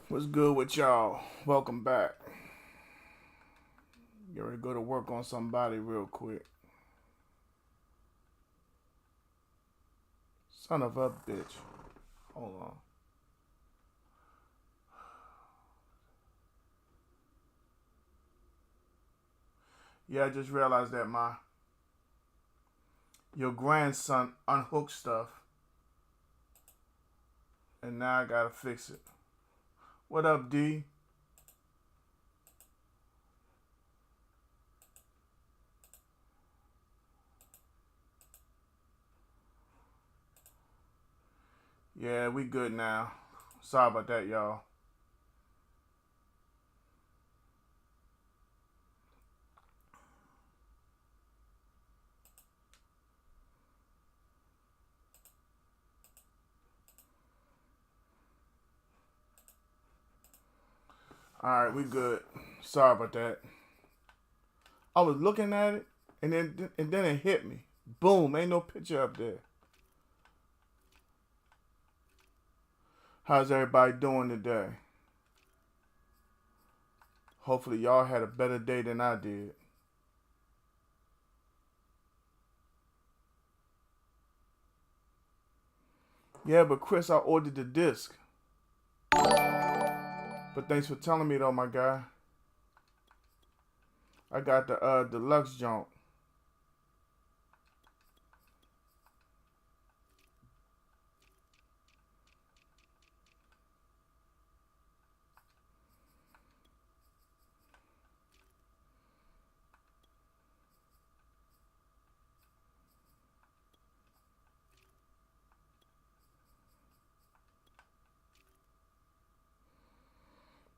What's good with y'all? Welcome back. Get ready to go to work on somebody real quick. Son of a bitch. Hold on. Yeah, I just realized that your grandson unhooked stuff, and now I gotta fix it. What up, D? Yeah, we good now. Sorry about that, y'all. Alright, we good. Sorry about that. I was looking at it, and then it hit me. Boom, ain't no picture up there. How's everybody doing today? Hopefully y'all had a better day than I did. Yeah, but Chris, I ordered the disc. But thanks for telling me though, my guy. I got the deluxe junk.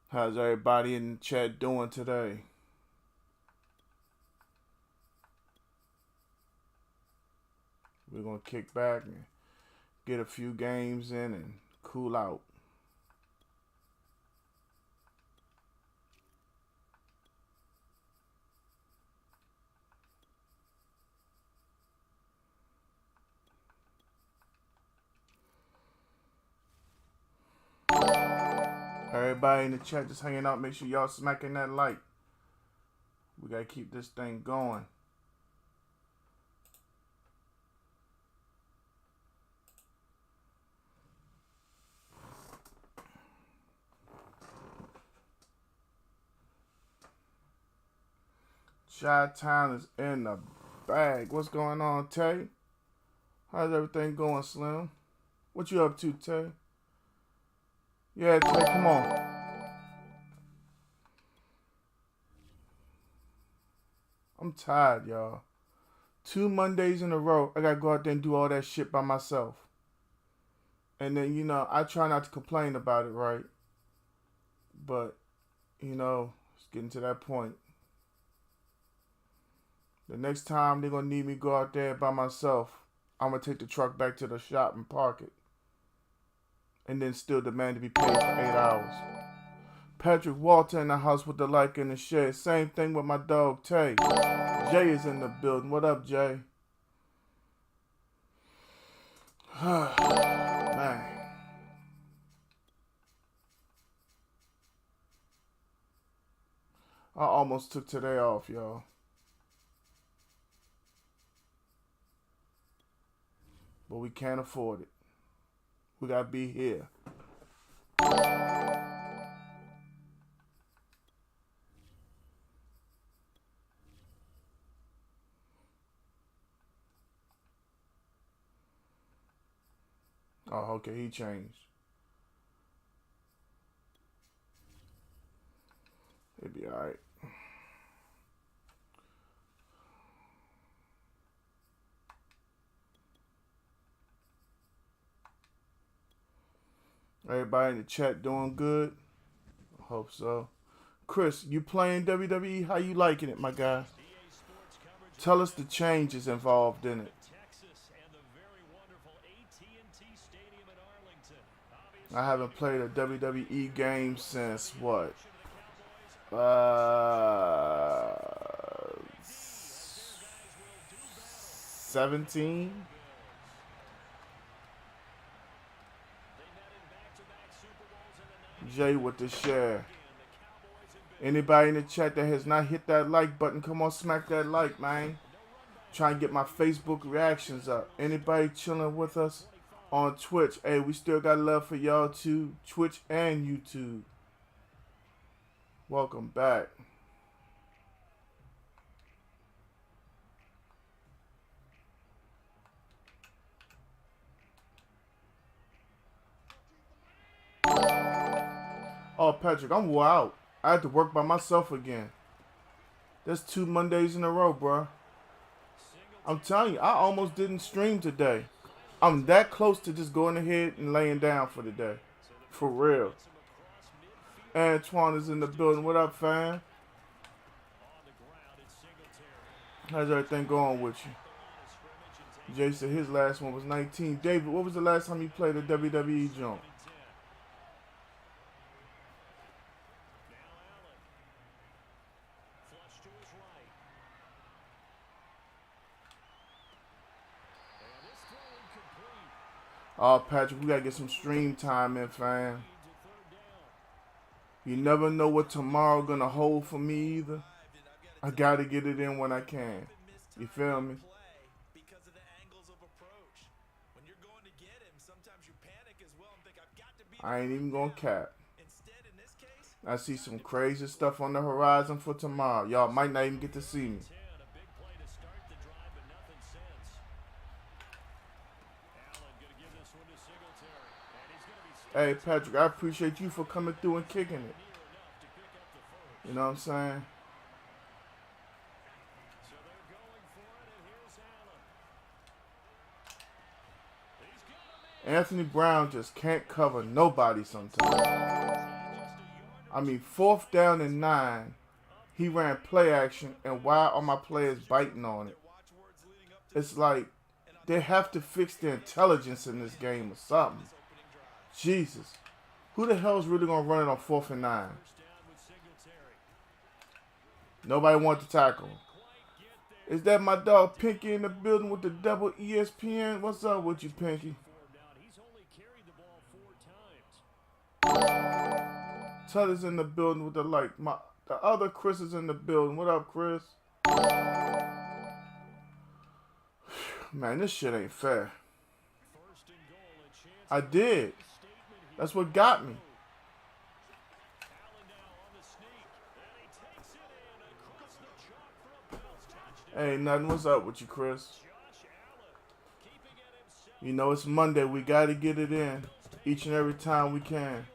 How's everybody in the chat doing today? We're going to kick back and get a few games in and cool out. Everybody in the chat just hanging out. Make sure y'all smacking that like. We got to keep this thing going. Chi-Town is in the bag. What's going on, Tay? How's everything going, Slim? What you up to, Tay? Yeah, Tay, come on. I'm tired, y'all. 2 Mondays in a row, I gotta go out there and do all that shit by myself. And then, you know, I try not to complain about it, right? But, you know, it's getting to that point. The next time they're going to need me to go out there by myself, I'm going to take the truck back to the shop and park it. And then still demand to be paid for 8 hours. Patrick Walter in the house with the like and the share. Same thing with my dog, Tay. Jay is in the building. What up, Jay? Man. I almost took today off, y'all. But we can't afford it. We gotta be here. Oh, okay, he changed. It'll be alright. Everybody in the chat doing good? I hope so. Chris, you playing WWE? How you liking it, my guy? Tell us the changes involved in it. I haven't played a WWE game since what? 17? Jay with the share. Anybody in the chat that has not hit that like button, come on, smack that like, man. Try and get my Facebook reactions up. Anybody chilling with us on Twitch? Hey, we still got love for y'all too. Twitch and YouTube. Welcome back. Oh, Patrick, I'm wore out. I had to work by myself again. That's 2 Mondays in a row, bro. I'm telling you, I almost didn't stream today. I'm that close to just going ahead and laying down for the day. For real. Antoine is in the building. What up, fam? How's everything going with you? Jay said his last one was 19. David, what was the last time you played a WWE joint? Oh, Patrick, we got to get some stream time in, fam. You never know what tomorrow going to hold for me either. I got to get it in when I can. You feel me? I ain't even going to cap. I see some crazy stuff on the horizon for tomorrow. Y'all might not even get to see me. Hey, Patrick, I appreciate you for coming through and kicking it. You know what I'm saying? Anthony Brown just can't cover nobody sometimes. I mean, 4th down and 9, he ran play action, and why are my players biting on it? It's like they have to fix the intelligence in this game or something. Jesus. Who the hell is really going to run it on 4th and 9? Nobody wants to tackle him. Is that my dog Pinky in the building with the double ESPN? What's up with you, Pinky? Tutter's in the building with the like. The other Chris is in the building. What up, Chris? Man, this shit ain't fair. I did. That's what got me. Ain't nothing. What's up with you, Chris? You know, it's Monday. We got to get it in each and every time we can.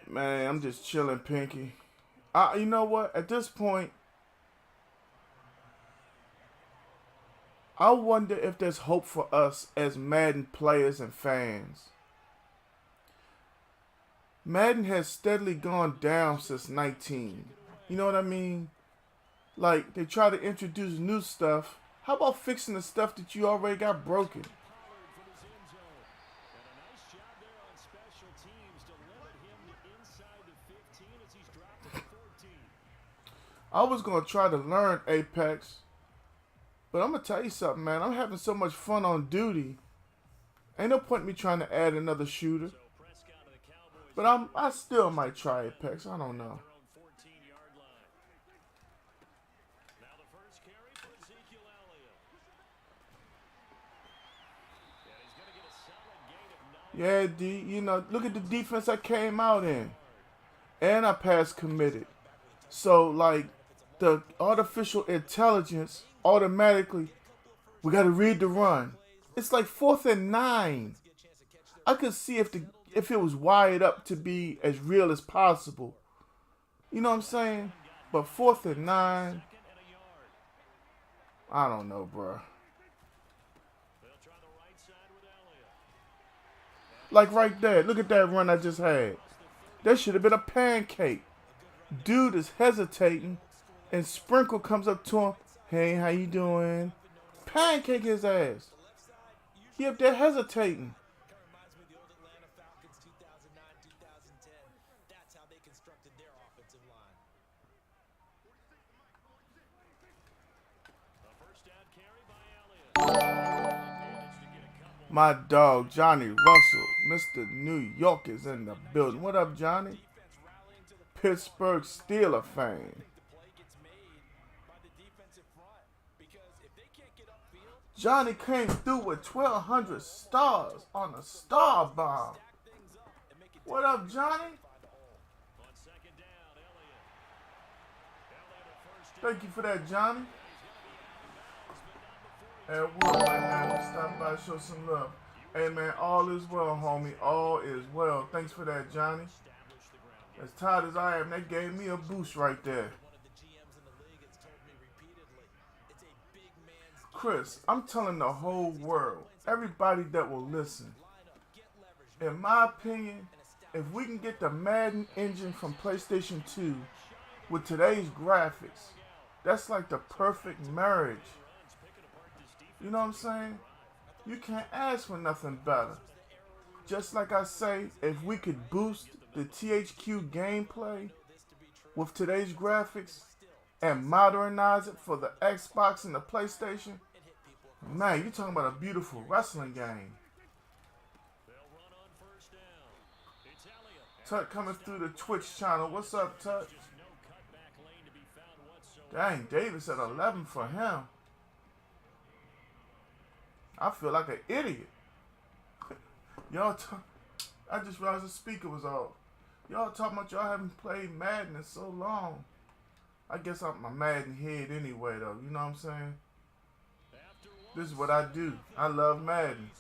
Man, I'm just chilling, Pinky. You know what? At this point, I wonder if there's hope for us as Madden players and fans. Madden has steadily gone down since 19. You know what I mean? Like, they try to introduce new stuff. How about fixing the stuff that you already got broken? I was going to try to learn Apex. But I'm going to tell you something, man. I'm having so much fun on duty. Ain't no point in me trying to add another shooter. But I still might try Apex. I don't know. Yeah, D. You know, look at the defense I came out in. And I passed committed. So, like, the artificial intelligence automatically, we got to read the run. It's like 4th and 9. I could see if it was wired up to be as real as possible. You know what I'm saying? But 4th and 9, I don't know, bro. Like right there, look at that run I just had. That should have been a pancake. Dude is hesitating, and Sprinkle comes up to him. Hey, how you doing? Pancake his ass. He up there hesitating. My dog, Johnny Russell, Mr. New York is in the building. What up, Johnny? Pittsburgh Steelers fan. Johnny came through with 1,200 stars on a star bomb. What up, Johnny? Thank you for that, Johnny. At work right now, we stop by, show some love. Hey, man, all is well, homie. All is well. Thanks for that, Johnny. As tired as I am, that gave me a boost right there. Chris, I'm telling the whole world, everybody that will listen, in my opinion, if we can get the Madden engine from PlayStation 2 with today's graphics, that's like the perfect marriage. You know what I'm saying? You can't ask for nothing better. Just like I say, if we could boost the THQ gameplay with today's graphics and modernize it for the Xbox and the PlayStation, man, you're talking about a beautiful wrestling game. Tut coming through the Twitch channel. What's up, Tut? Dang, Davis at 11 for him. I feel like an idiot. Y'all, I just realized the speaker was off. Y'all talking about y'all haven't played Madden in so long. I guess I'm a Madden head anyway, though. You know what I'm saying? This is what I do. I love Madden.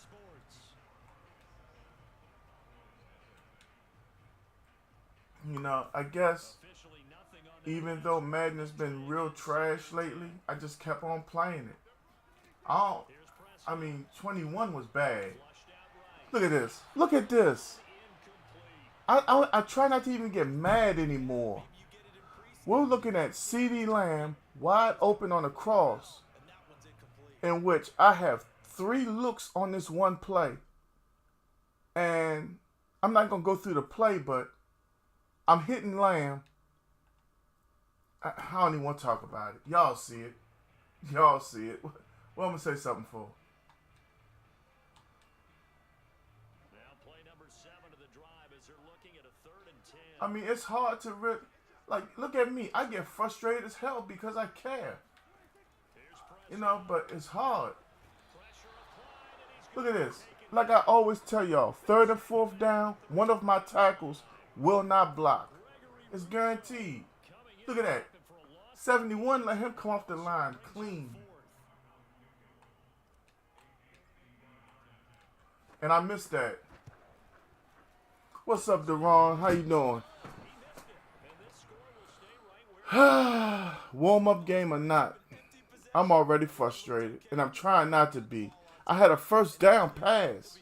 You know, I guess even though Madden has been real trash lately, I just kept on playing it. I mean, 21 was bad. Look at this. Look at this. I try not to even get mad anymore. We're looking at CeeDee Lamb wide open on a cross, in which I have 3 looks on this one play. And I'm not going to go through the play, but I'm hitting Lamb. I don't even want to talk about it. Y'all see it. Y'all see it. Well, I'm going to say something for. I mean, it's hard to like, look at me. I get frustrated as hell because I care. You know, but it's hard. Look at this. Like I always tell y'all, 3rd and 4th down, one of my tackles will not block. It's guaranteed. Look at that. 71, let him come off the line clean. And I missed that. What's up, Deron? How you doing? Warm-up game or not, I'm already frustrated, and I'm trying not to be. I had a first down pass.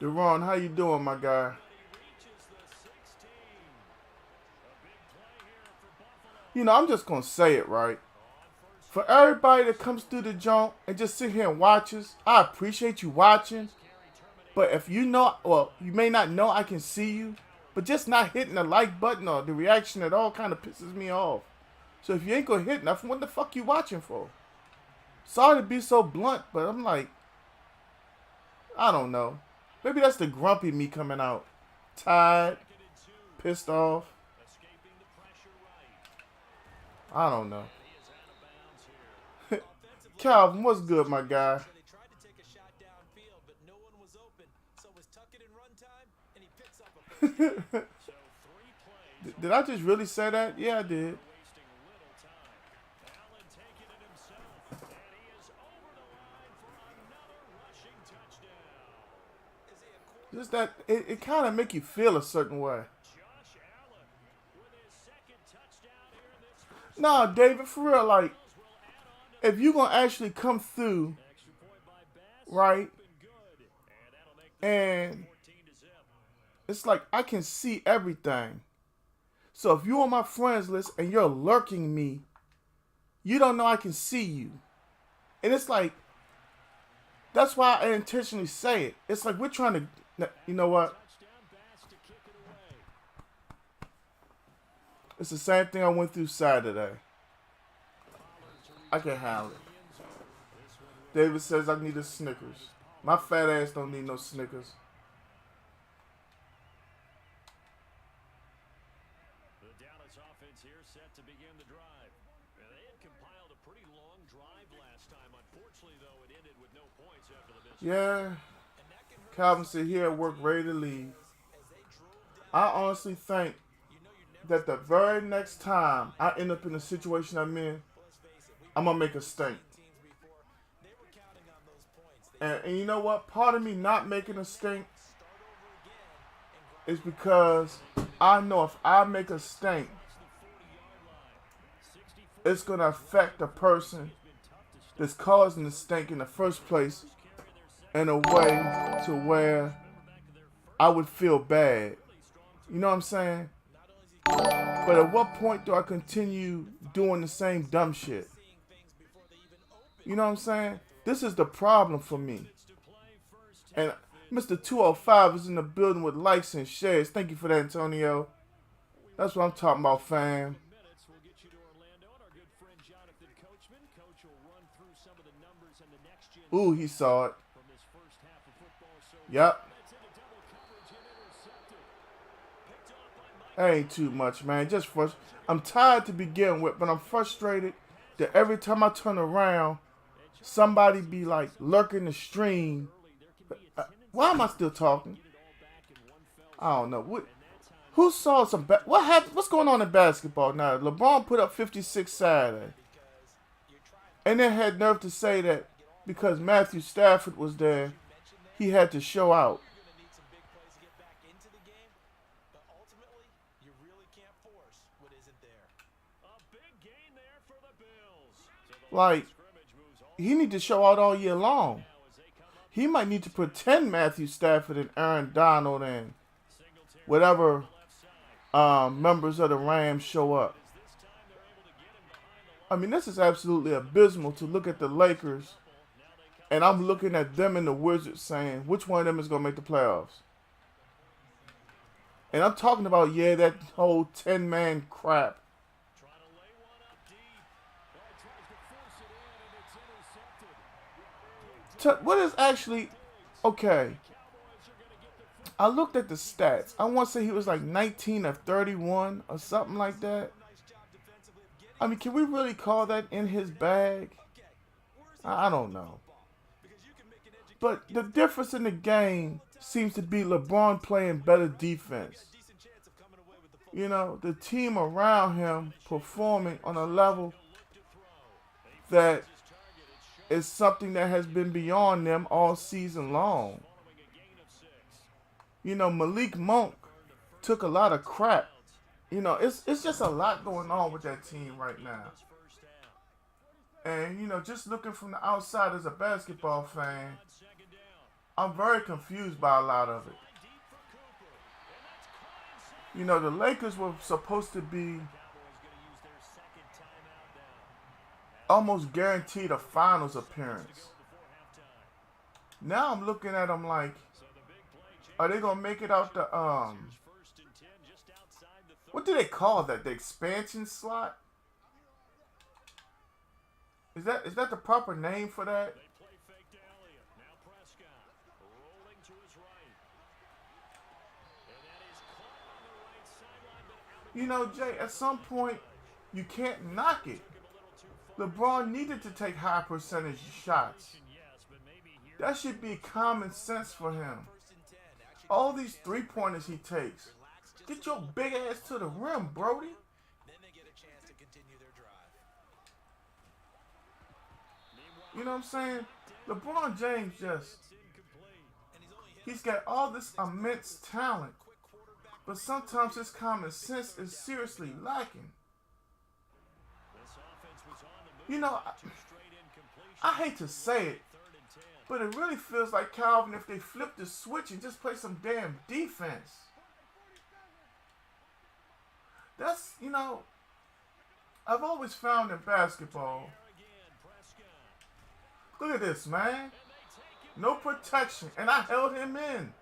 Deron, how you doing, my guy? You know, I'm just going to say it, right? For everybody that comes through the junk and just sit here and watches, I appreciate you watching. But if you know, well, you may not know I can see you, but just not hitting the like button or the reaction at all kind of pisses me off. So if you ain't going to hit nothing, what the fuck you watching for? Sorry to be so blunt, but I'm like, I don't know. Maybe that's the grumpy me coming out. Tired, pissed off. I don't know. Calvin, what's good, my guy? Did I just really say that? Yeah, I did. Just that it kind of make you feel a certain way. Nah, David, for real, like, if you gonna actually come through, right, and it's like I can see everything. So if you're on my friends list and you're lurking me, you don't know I can see you. And it's like, that's why I intentionally say it. It's like we're trying to, you know what? It's the same thing I went through Saturday. I can handle it. David says I need a Snickers. My fat ass don't need no Snickers. The Dallas offense here set to begin the drive. They had compiled a pretty long drive last time. Unfortunately, though, it ended with no points after the miss. Yeah. Calvin said here at work ready to leave. I honestly think that the very next time I end up in the situation I'm in, I'm going to make a stink. And you know what? Part of me not making a stink is because I know if I make a stink, it's going to affect the person that's causing the stink in the first place in a way to where I would feel bad. You know what I'm saying? But at what point do I continue doing the same dumb shit? You know what I'm saying? This is the problem for me. And Mr. 205 is in the building with likes and shares. Thank you for that, Antonio. That's what I'm talking about, fam. Ooh, he saw it. Yep. That ain't too much, man. Just I'm tired to begin with, but I'm frustrated that every time I turn around, somebody be like lurking the stream. Why am I still talking? I don't know. Who saw some? What happened? What's going on in basketball now? LeBron put up 56 Saturday, and then had nerve to say that because Matthew Stafford was there, he had to show out. Like, he need to show out all year long. He might need to pretend Matthew Stafford and Aaron Donald and whatever members of the Rams show up. I mean, this is absolutely abysmal to look at the Lakers, and I'm looking at them and the Wizards saying, which one of them is going to make the playoffs? And I'm talking about, yeah, that whole 10-man crap. Trying to lay one up deep. Well, tries to force it in, and it's intercepted. What is actually, okay, Cowboys are going to get the first. I looked at the stats. I want to say he was like 19 of 31 or something like that. I mean, can we really call that in his bag? I don't know. But the difference in the game seems to be LeBron playing better defense. You know, the team around him performing on a level that is something that has been beyond them all season long. You know, Malik Monk took a lot of crap. You know, it's just a lot going on with that team right now. And, you know, just looking from the outside as a basketball fan, I'm very confused by a lot of it. You know, the Lakers were supposed to be almost guaranteed a finals appearance. Now I'm looking at them like, are they gonna make it out the what do they call that? The expansion slot? Is that the proper name for that? You know, Jay, at some point, you can't knock it. LeBron needed to take high percentage shots. That should be common sense for him. All these three-pointers he takes. Get your big ass to the rim, Brody. You know what I'm saying? LeBron James he's got all this immense talent, but sometimes his common sense is seriously lacking. You know, I hate to say it, but it really feels like, Calvin, if they flip the switch and just play some damn defense. That's, you know, I've always found in basketball, look at this, man. No protection, and I held him in.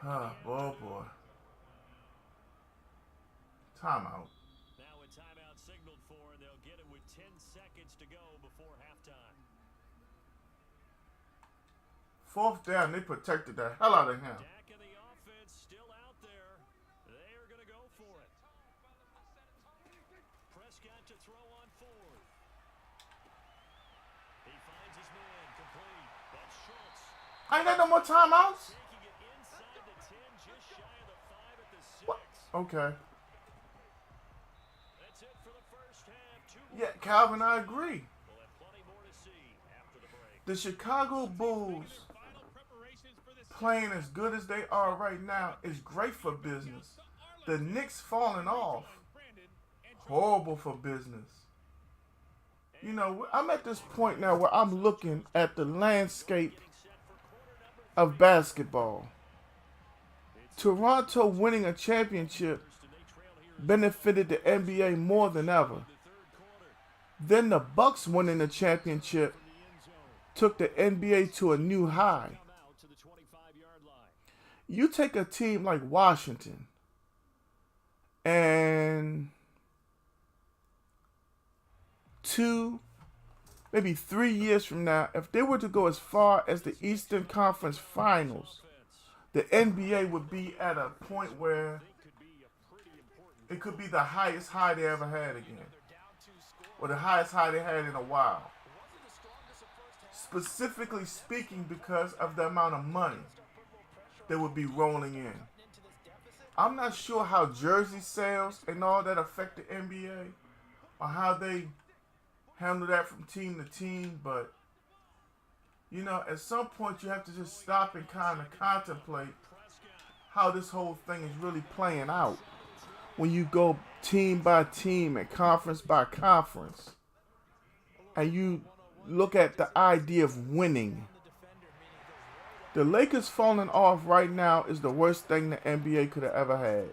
Oh, boy. Timeout. Now a timeout signaled for, and they'll get it with 10 seconds to go before halftime. Fourth down, they protected the hell out of him. Dak and the offense still out there. They are going to go for it. Prescott to throw on fourth. He finds his man complete. That's Schultz. I ain't got no more timeouts. Taking it inside the 10, just shy of the 5 at the 6. What? Okay. That's it for the first half. Yeah, Calvin, I agree. We'll have plenty more to see after the break. The Chicago Bulls playing as good as they are right now is great for business. The Knicks falling off, horrible for business. You know, I'm at this point now where I'm looking at the landscape of basketball. Toronto winning a championship benefited the NBA more than ever. Then the Bucks winning the championship took the NBA to a new high. You take a team like Washington and 2, maybe 3 years from now, if they were to go as far as the Eastern Conference Finals, the NBA would be at a point where it could be the highest high they ever had again, or the highest high they had in a while. Specifically speaking, because of the amount of money that would be rolling in. I'm not sure how jersey sales and all that affect the NBA, or how they handle that from team to team, but you know, at some point you have to just stop and kind of contemplate how this whole thing is really playing out when you go team by team and conference by conference, and you look at the idea of winning. The Lakers falling off right now is the worst thing the NBA could have ever had.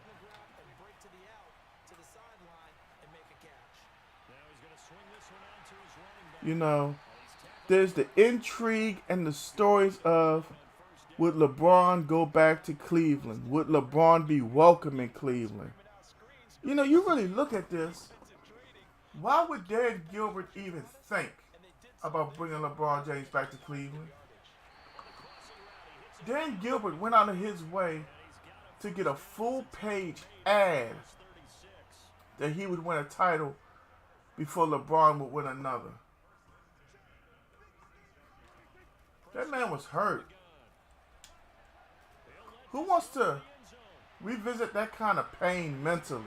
You know, there's the intrigue and the stories of Would LeBron go back to Cleveland? Would LeBron be welcome in Cleveland? You know, you really look at this. Why would Dan Gilbert even think about bringing LeBron James back to Cleveland? Dan Gilbert went out of his way to get a full-page ad that he would win a title before LeBron would win another. That man was hurt. Who wants to revisit that kind of pain mentally?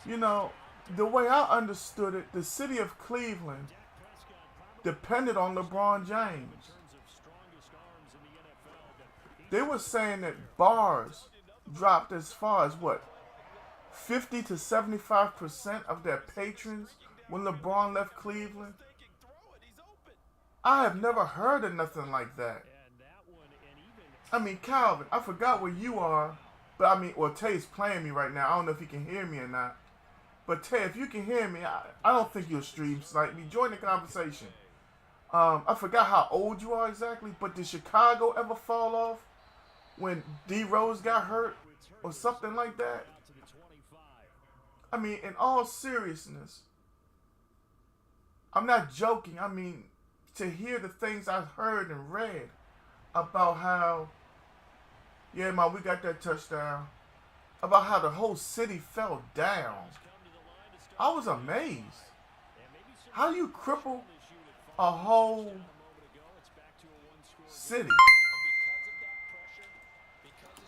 You know, the way I understood it, the city of Cleveland depended on LeBron James. They were saying that bars dropped as far as what? 50 to 75% of their patrons when LeBron left Cleveland? I have never heard of nothing like that. I mean, Calvin, I forgot where you are, but I mean, well, Tay's playing me right now. I don't know if he can hear me or not. But Tay, if you can hear me, I don't think you'll stream slightly. Join the conversation. I forgot how old you are exactly, but did Chicago ever fall off when D Rose got hurt or something like that? I mean, in all seriousness, I'm not joking. I mean, to hear the things I've heard and read about how, yeah, man, we got that touchdown, about how the whole city fell down. I was amazed. How do you cripple a whole city?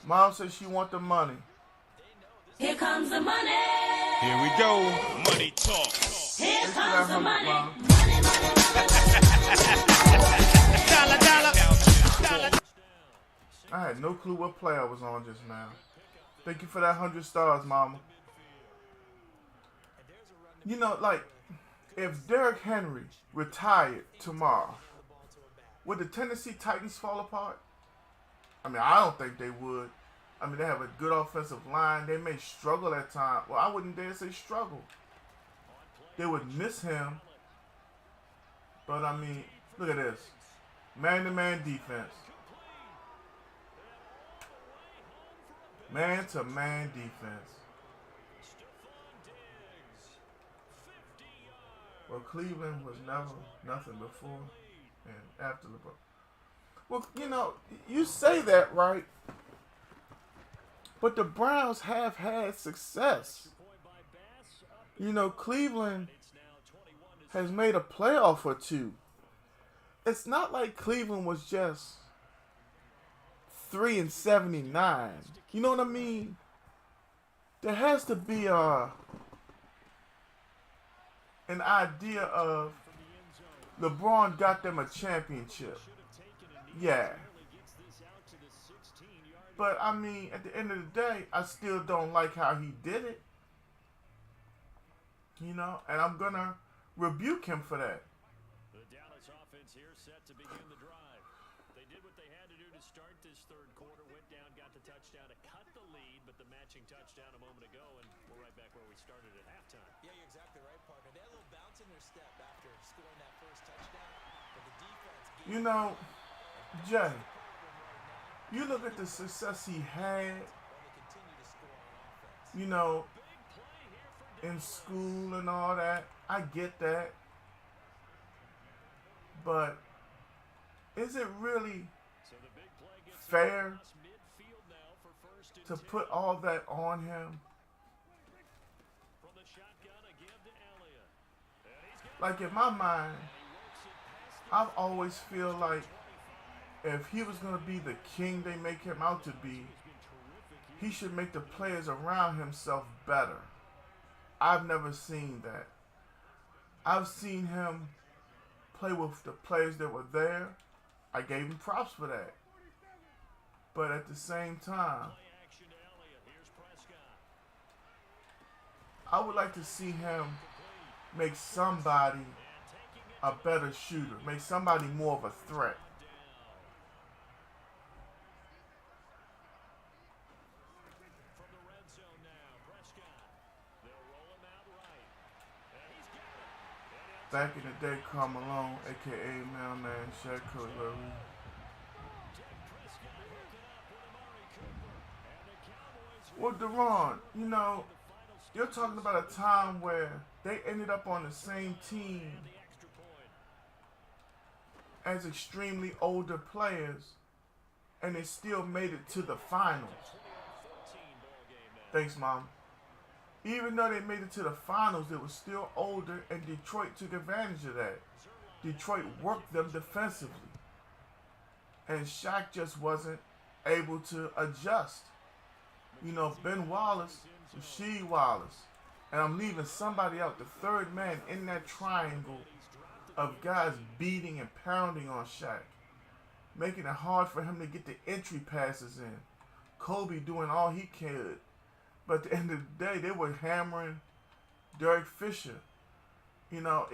Mom says she want the money. Here comes the money. Here we go. Money talk. Here comes the money. Dollar. I had no clue what play I was on just now. Thank you for that 100 stars, Mama. You know, like, if Derrick Henry retired tomorrow, would the Tennessee Titans fall apart? I mean, I don't think they would. I mean, they have a good offensive line. They may struggle at times. Well, I wouldn't dare say struggle. They would miss him. But, I mean, look at this. Man-to-man defense. Man-to-man defense. Well, Cleveland was never nothing before and after LeBron. Well, you know, you say that, right? But the Browns have had success. You know, Cleveland has made a playoff or two. It's not like Cleveland was just 3-79. You know what I mean? There has to be an idea of LeBron got them a championship. Yeah. But, I mean, at the end of the day, I still don't like how he did it. You know, and I'm going to rebuke him for that. The Dallas offense here set to begin the drive. They did what they had to do to start this third quarter. Went down, got the touchdown to cut the lead, but the matching touchdown a moment ago, and we're right back where we started at halftime. Yeah, you're exactly right, Parker. They had a little bounce in their step after scoring that first touchdown, but the defense gave You know, Jay, you look at the success he had, you know, in school and all that. I get that. But is it really fair to put all that on him? Like, in my mind, I've always feel like if he was going to be the king they make him out to be, he should make the players around himself better. I've never seen that. I've seen him play with the players that were there. I gave him props for that. But at the same time, I would like to see him make somebody a better shooter, make somebody more of a threat. Back in the day, Carl Malone, a.k.a. Mailman, Shaq Cutlery. Well, Deron, you know, you're talking about a time where they ended up on the same team as extremely older players, and they still made it to the finals. Thanks, Mom. Even though they made it to the finals, they were still older, and Detroit took advantage of that. Detroit worked them defensively, and Shaq just wasn't able to adjust. You know, Ben Wallace, Rasheed Wallace, and I'm leaving somebody out, the third man in that triangle of guys beating and pounding on Shaq, making it hard for him to get the entry passes in. Kobe doing all he could. But at the end of the day, they were hammering Derek Fisher. You know,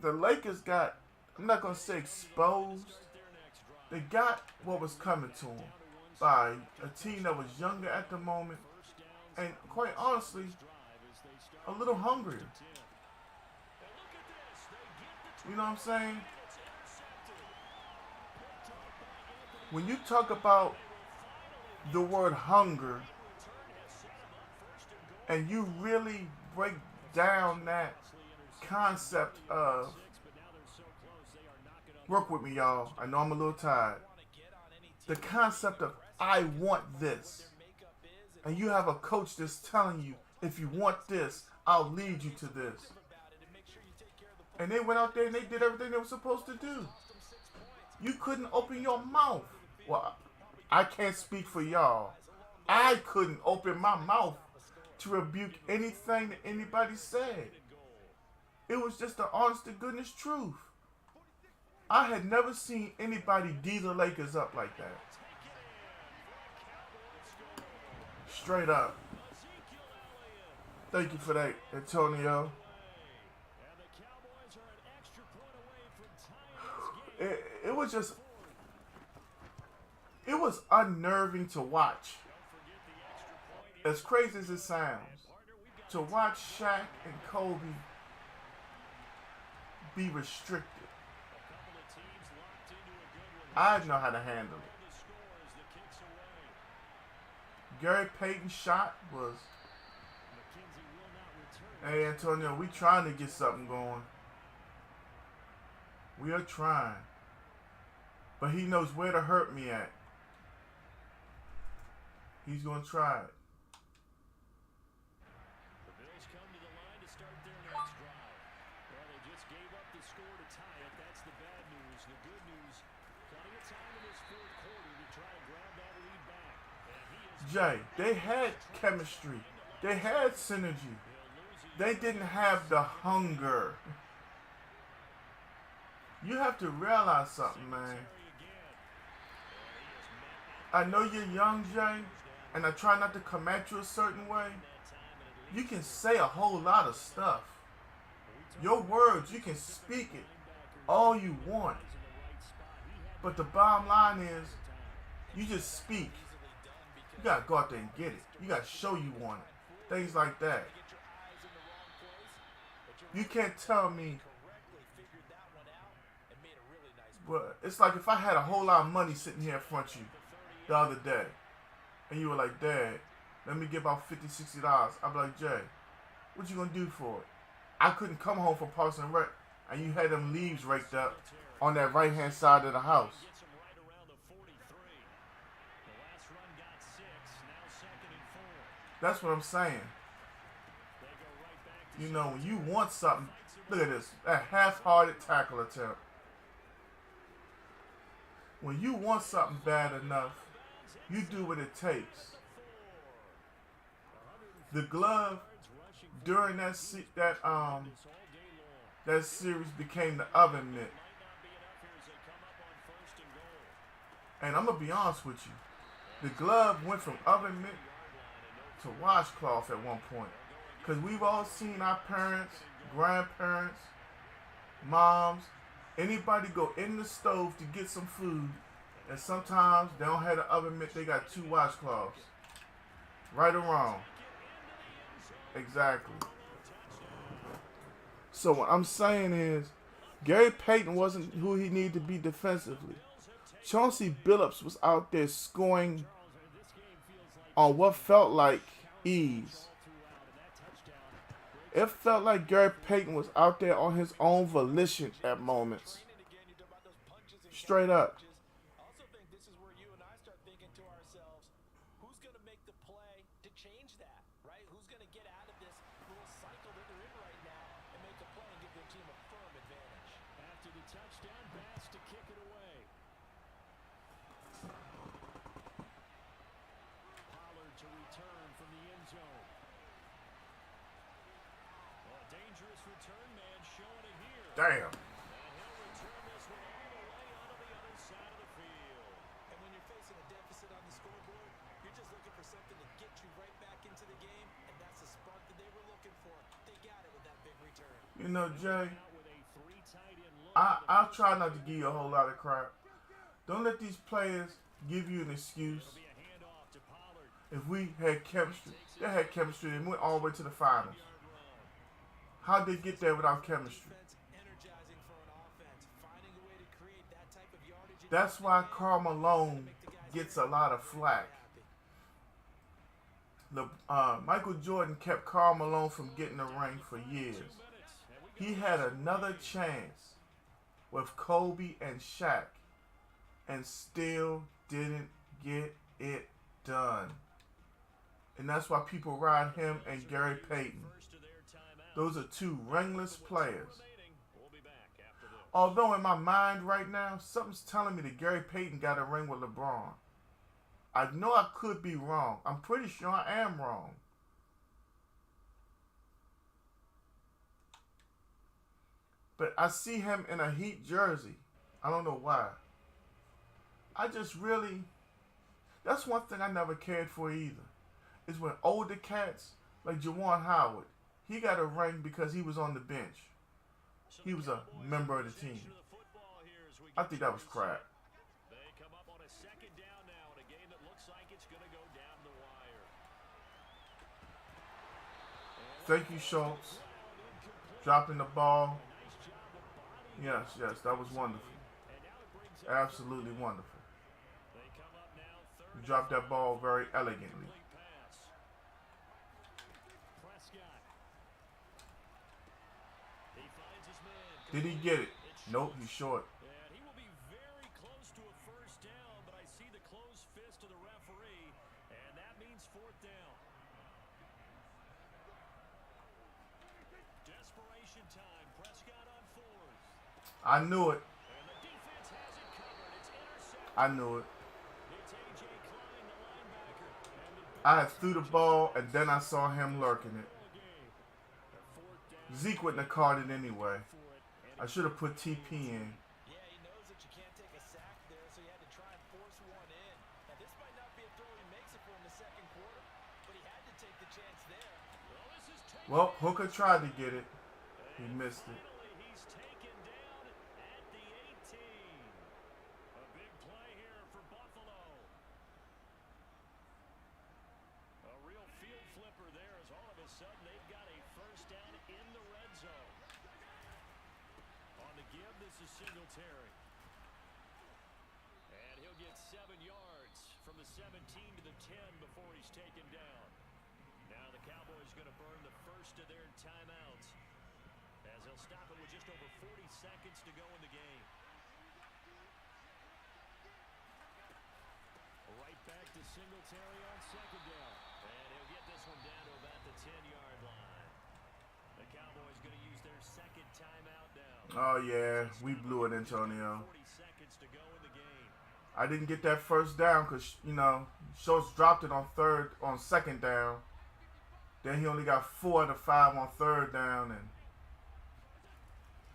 the Lakers got, I'm not going to say exposed. They got what was coming to them by a team that was younger at the moment and, quite honestly, a little hungrier. You know what I'm saying? When you talk about the word hunger and you really break down that concept of, work with me, y'all. I know I'm a little tired. The concept of I want this. And you have a coach that's telling you, if you want this, I'll lead you to this. And they went out there and they did everything they were supposed to do. You couldn't open your mouth. Well, I can't speak for y'all. I couldn't open my mouth to rebuke anything that anybody said. It was just the honest to goodness truth. I had never seen anybody D the Lakers up like that. Straight up. Thank you for that, Antonio. It was just, it was unnerving to watch. As crazy as it sounds, to watch Shaq and Kobe be restricted. I know how to handle it. Gary Payton's shot was, hey Antonio, we trying to get something going. We are trying. But he knows where to hurt me at. He's going to try it. The Bills come to the line to start their next drive. Well, they just gave up the score to tie it. That's the bad news. The good news, plenty of time in this fourth quarter to try and grab that lead back. Jay, they had chemistry. They had synergy. They didn't have the hunger. You have to realize something, man. I know you're young, Jay, and I try not to come at you a certain way. You can say a whole lot of stuff. Your words, you can speak it all you want. But the bottom line is, you just speak. You got to go out there and get it. You got to show you want it. Things like that. You can't tell me. But it's like if I had a whole lot of money sitting here in front of you the other day, and you were like, Dad, let me get about $50, $60. I'd be like, Jay, what you gonna do for it? I couldn't come home from Parks and Rec, and you had them leaves raked up on that right-hand side of the house. That's what I'm saying. You know, when you want something, look at this, that half-hearted tackle attempt. When you want something bad enough, you do what it takes. The glove during that series became the oven mitt. And I'm gonna be honest with you, the glove went from oven mitt to washcloth at one point. Because we've all seen our parents, grandparents, moms, anybody go in the stove to get some food, and sometimes they don't have the oven mitt, they got 2 washcloths. Right or wrong? Exactly. So what I'm saying is, Gary Payton wasn't who he needed to be defensively. Chauncey Billups was out there scoring on what felt like ease. It felt like Gary Payton was out there on his own volition at moments. Straight up. I also think this is where you and I start thinking to ourselves, who's going to make the play to change that, right? Who's going to get out of this little cycle that they're in right now and make a play and give their team a firm advantage? After the touchdown pass to kick it away. Pollard to return from the end zone. Well, a dangerous return man showing it here. Damn. And he'll return this one all the way onto the other side of the field. And when you're facing a deficit on the scoreboard, you're just looking for something to get you right back into the game, and that's the spark that they were looking for. They got it with that big return. You know, Jay, Out with a three tight end look. I'll try not to give you a whole lot of crap. Don't let these players give you an excuse. Be a handoff to Pollard. If we had chemistry, they had chemistry and went all the way to the finals. How'd they get there without chemistry? Defense energizing for an offense, finding a way to create that type of yardage. That's why Karl Malone gets a lot of flack. Michael Jordan kept Karl Malone from getting a ring for years. He had another chance with Kobe and Shaq and still didn't get it done. And that's why people ride him and Gary Payton. First of their timeout. Those are two ringless players. Remaining. We'll be back after this. Although in my mind right now, something's telling me that Gary Payton got a ring with LeBron. I know I could be wrong. I'm pretty sure I am wrong. But I see him in a Heat jersey. I don't know why. I just really... That's one thing I never cared for either. Is when older cats, like Juwan Howard, he got a ring because he was on the bench. He was a member of the team. I think that was crap. They come up on a second down now in a game that looks like it's going to go down the wire. Thank you, Schultz. Dropping the ball. Yes, that was wonderful. Absolutely wonderful. They come up now third. You dropped that ball very elegantly. Complete pass. Prescott. He finds his man. Did he get it? Nope, he's short. And he will be very close to a first down, but I see the closed fist of the referee, and that means fourth down. Desperation time. Prescott on fourth. I knew it. And the defense has it covered. It's intercepted. I knew it. It's A.J. Klein, the linebacker. And the I had threw the ball and then I saw him lurking it. ball game. Fourth down Zeke wouldn't have caught it anyway. for it. And I should have put TP in. Yeah, he knows that you can't take a sack there, so he had to try and force one in. Now, this might not be a throw he makes it for in the second quarter, but he had to take the chance there. well, this is taken. Well, Hooker tried to get it. He missed it. Finally, he's taken down at the 18. A big play here for Buffalo. A real field flipper there as all of a sudden they've got a first down in the red zone. On the give, this is Singletary. And he'll get 7 yards from the 17 to the 10 before he's taken down. Now the Cowboys going to burn the first of their timeouts, as they'll stop it with just over 40 seconds to go in the game. Right back to Singletary on second down. And he'll get this one down to about the 10-yard line. The Cowboys going to use their second timeout now. Oh yeah, we blew it, Antonio. 40 seconds to go in the game. I didn't get that first down because, Schultz dropped it on second down. Then he only got 4 out of 5 on third down, and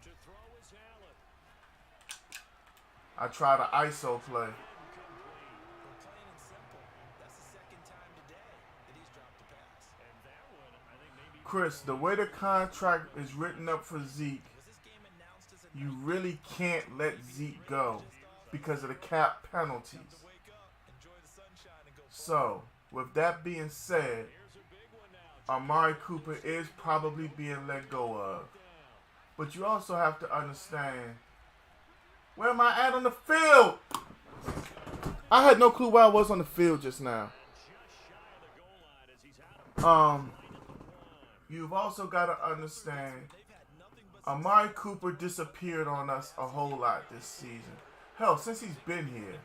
To throw is Allen. I tried an ISO play. But plain and simple, that's the second time today that he's dropped a pass. And that one, I think maybe Chris, the way the contract is written up for Zeke, Was this game announced as a you really can't let Zeke go because of the cap penalties. to wake up, enjoy the sunshine, and go So, with that being said, here's a big one now. Amari Cooper is probably being let go of. But you also have to understand, where am I at on the field? I had no clue where I was on the field just now. Just shy of the goal line as You've also got to understand, Amari Cooper disappeared on us a whole lot this season. Hell, since he's been here.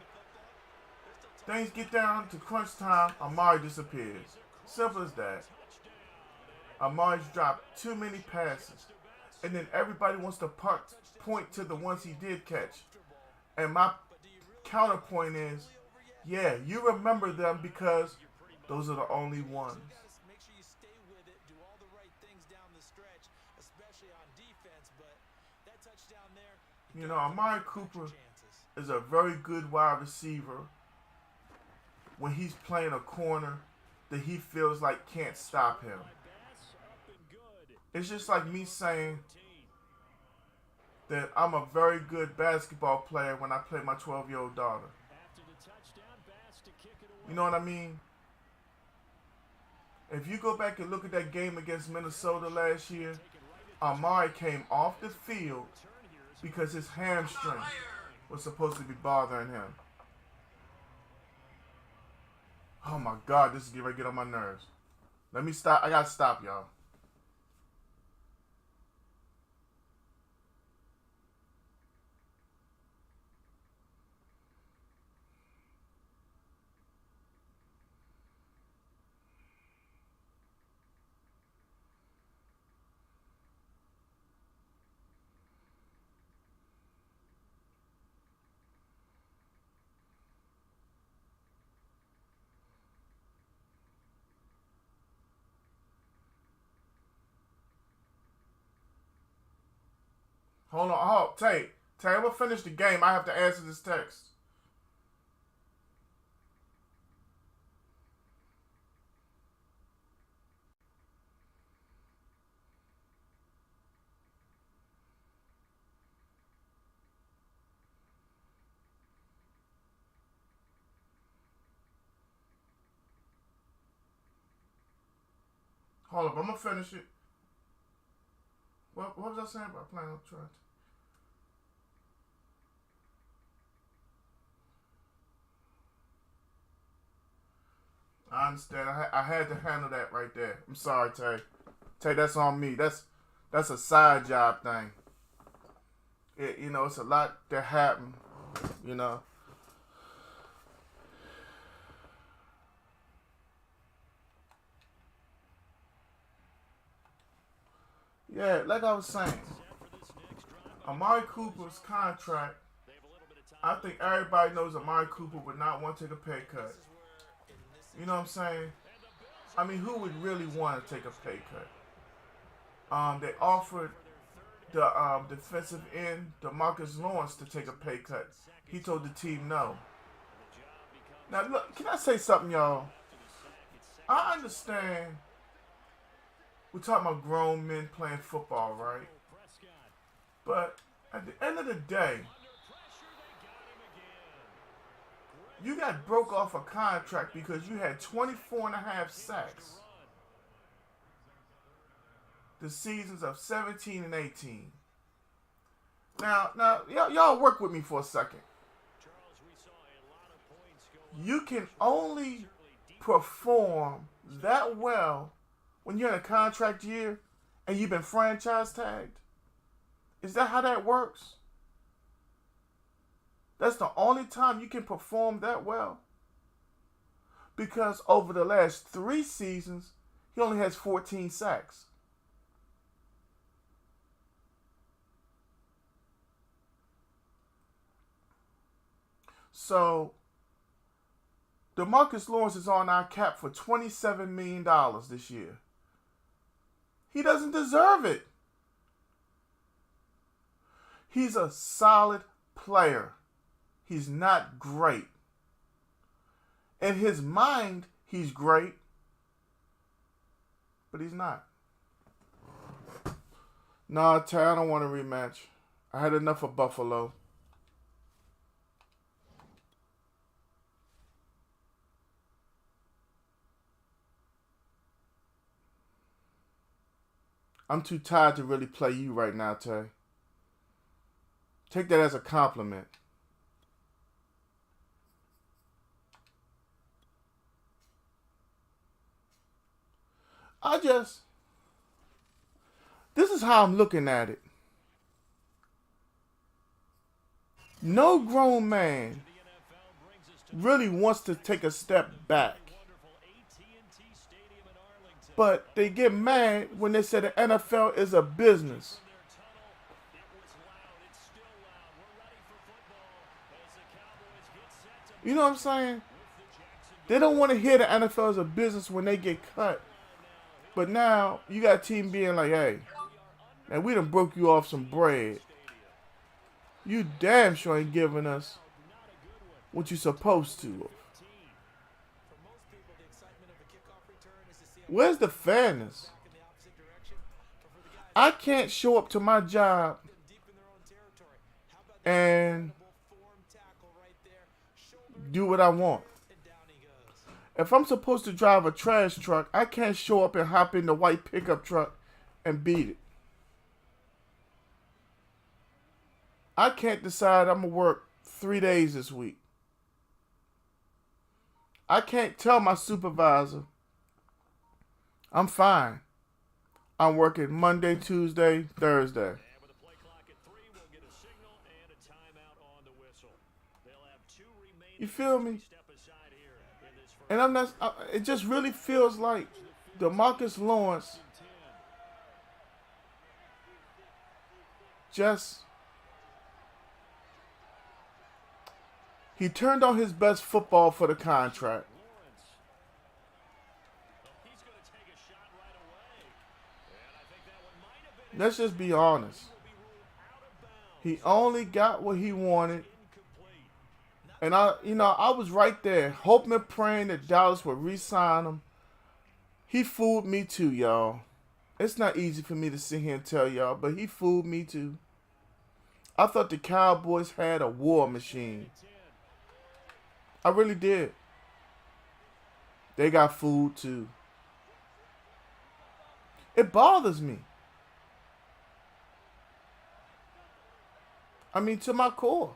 Things get down to crunch time, Amari disappears. Simple as that. Amari's dropped too many passes. And then everybody wants to point to the ones he did catch. And my counterpoint is, yeah, you remember them because those are the only ones. Make sure you stay with it, do all the right things down the stretch, especially on defense. But that touchdown there, you know, Amari Cooper is a very good wide receiver when he's playing a corner that he feels like can't stop him. It's just like me saying that I'm a very good basketball player when I play my 12-year-old daughter. You know what I mean? If you go back and look at that game against Minnesota last year, Amari came off the field because his hamstring was supposed to be bothering him. Oh my God, this is getting ready to get on my nerves. Let me stop. I gotta stop, y'all. Hold on. Oh, Tay, I'm gonna finish the game. I have to answer this text. Hold up, I'm gonna finish it. What was I saying about playing on Trent? I understand. I had to handle that right there. I'm sorry, Tay. Tay, that's on me. That's a side job thing. It's a lot that happened. You know. Yeah, like I was saying, Amari Cooper's contract, I think everybody knows Amari Cooper would not want to take a pay cut. You know what I'm saying? I mean, who would really want to take a pay cut? They offered the defensive end, DeMarcus Lawrence, to take a pay cut. He told the team no. Now, look, can I say something, y'all? I understand we're talking about grown men playing football, right? But at the end of the day, you got broke off a contract because you had 24.5 sacks the seasons of 17 and 18. Now, y'all work with me for a second. You can only perform that well when you're in a contract year and you've been franchise tagged. Is that how that works? That's the only time you can perform that well. Because over the last 3 seasons, he only has 14 sacks. So, DeMarcus Lawrence is on our cap for $27 million this year. He doesn't deserve it. He's a solid player. He's not great. In his mind, he's great, but he's not. Nah, Tay, I don't want a rematch. I had enough of Buffalo. I'm too tired to really play you right now, Tay. Take that as a compliment. This is how I'm looking at it. No grown man really wants to take a step back. But they get mad when they say the NFL is a business. You know what I'm saying? They don't want to hear the NFL is a business when they get cut. But now you got a team being like, hey, man, we done broke you off some bread. You damn sure ain't giving us what you supposed to. Where's the fairness? I can't show up to my job and do what I want. If I'm supposed to drive a trash truck, I can't show up and hop in the white pickup truck and beat it. I can't decide I'm going to work 3 days this week. I can't tell my supervisor, I'm fine. I'm working Monday, Tuesday, Thursday. You feel me? And I'm not. It just really feels like DeMarcus Lawrence he turned on his best football for the contract. Let's just be honest. He only got what he wanted. And I was right there, hoping and praying that Dallas would re-sign him. He fooled me too, y'all. It's not easy for me to sit here and tell y'all, but he fooled me too. I thought the Cowboys had a war machine. I really did. They got fooled too. It bothers me. I mean, to my core.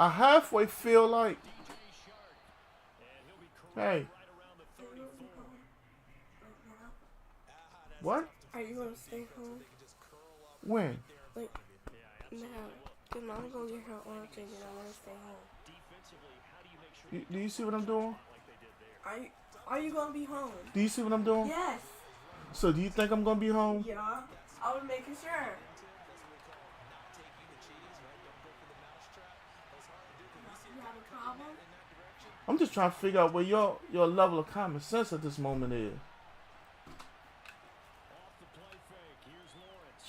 I halfway feel like, hey, what? Are you gonna stay home? When? Like, now. Cause Mom's gonna get her orange and I wanna stay home. Do you see what I'm doing? Are you gonna be home? Do you see what I'm doing? Yes. So do you think I'm gonna be home? Yeah. I was making sure. You have a problem? I'm just trying to figure out where your level of common sense at this moment is.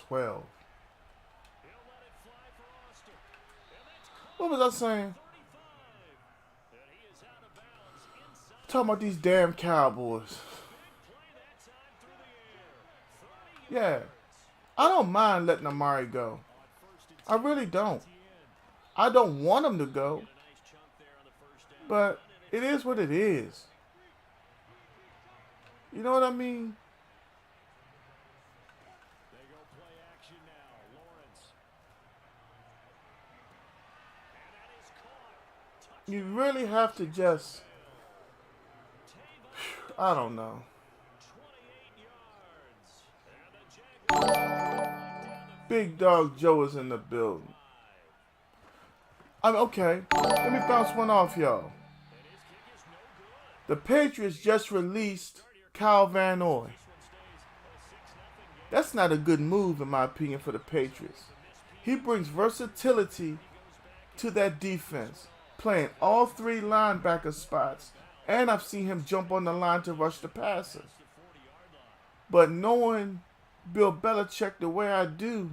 12. What was I saying? Talking about these damn Cowboys. Yeah. I don't mind letting Amari go. I really don't. I don't want him to go. But it is what it is. You know what I mean? You really have to just, I don't know. Big Dog Joe is in the building. Okay, let me bounce one off y'all. The Patriots just released Kyle Van Noy. That's not a good move in my opinion for the Patriots. He brings versatility to that defense, playing all three linebacker spots, and I've seen him jump on the line to rush the passer. But knowing Bill Belichick the way I do,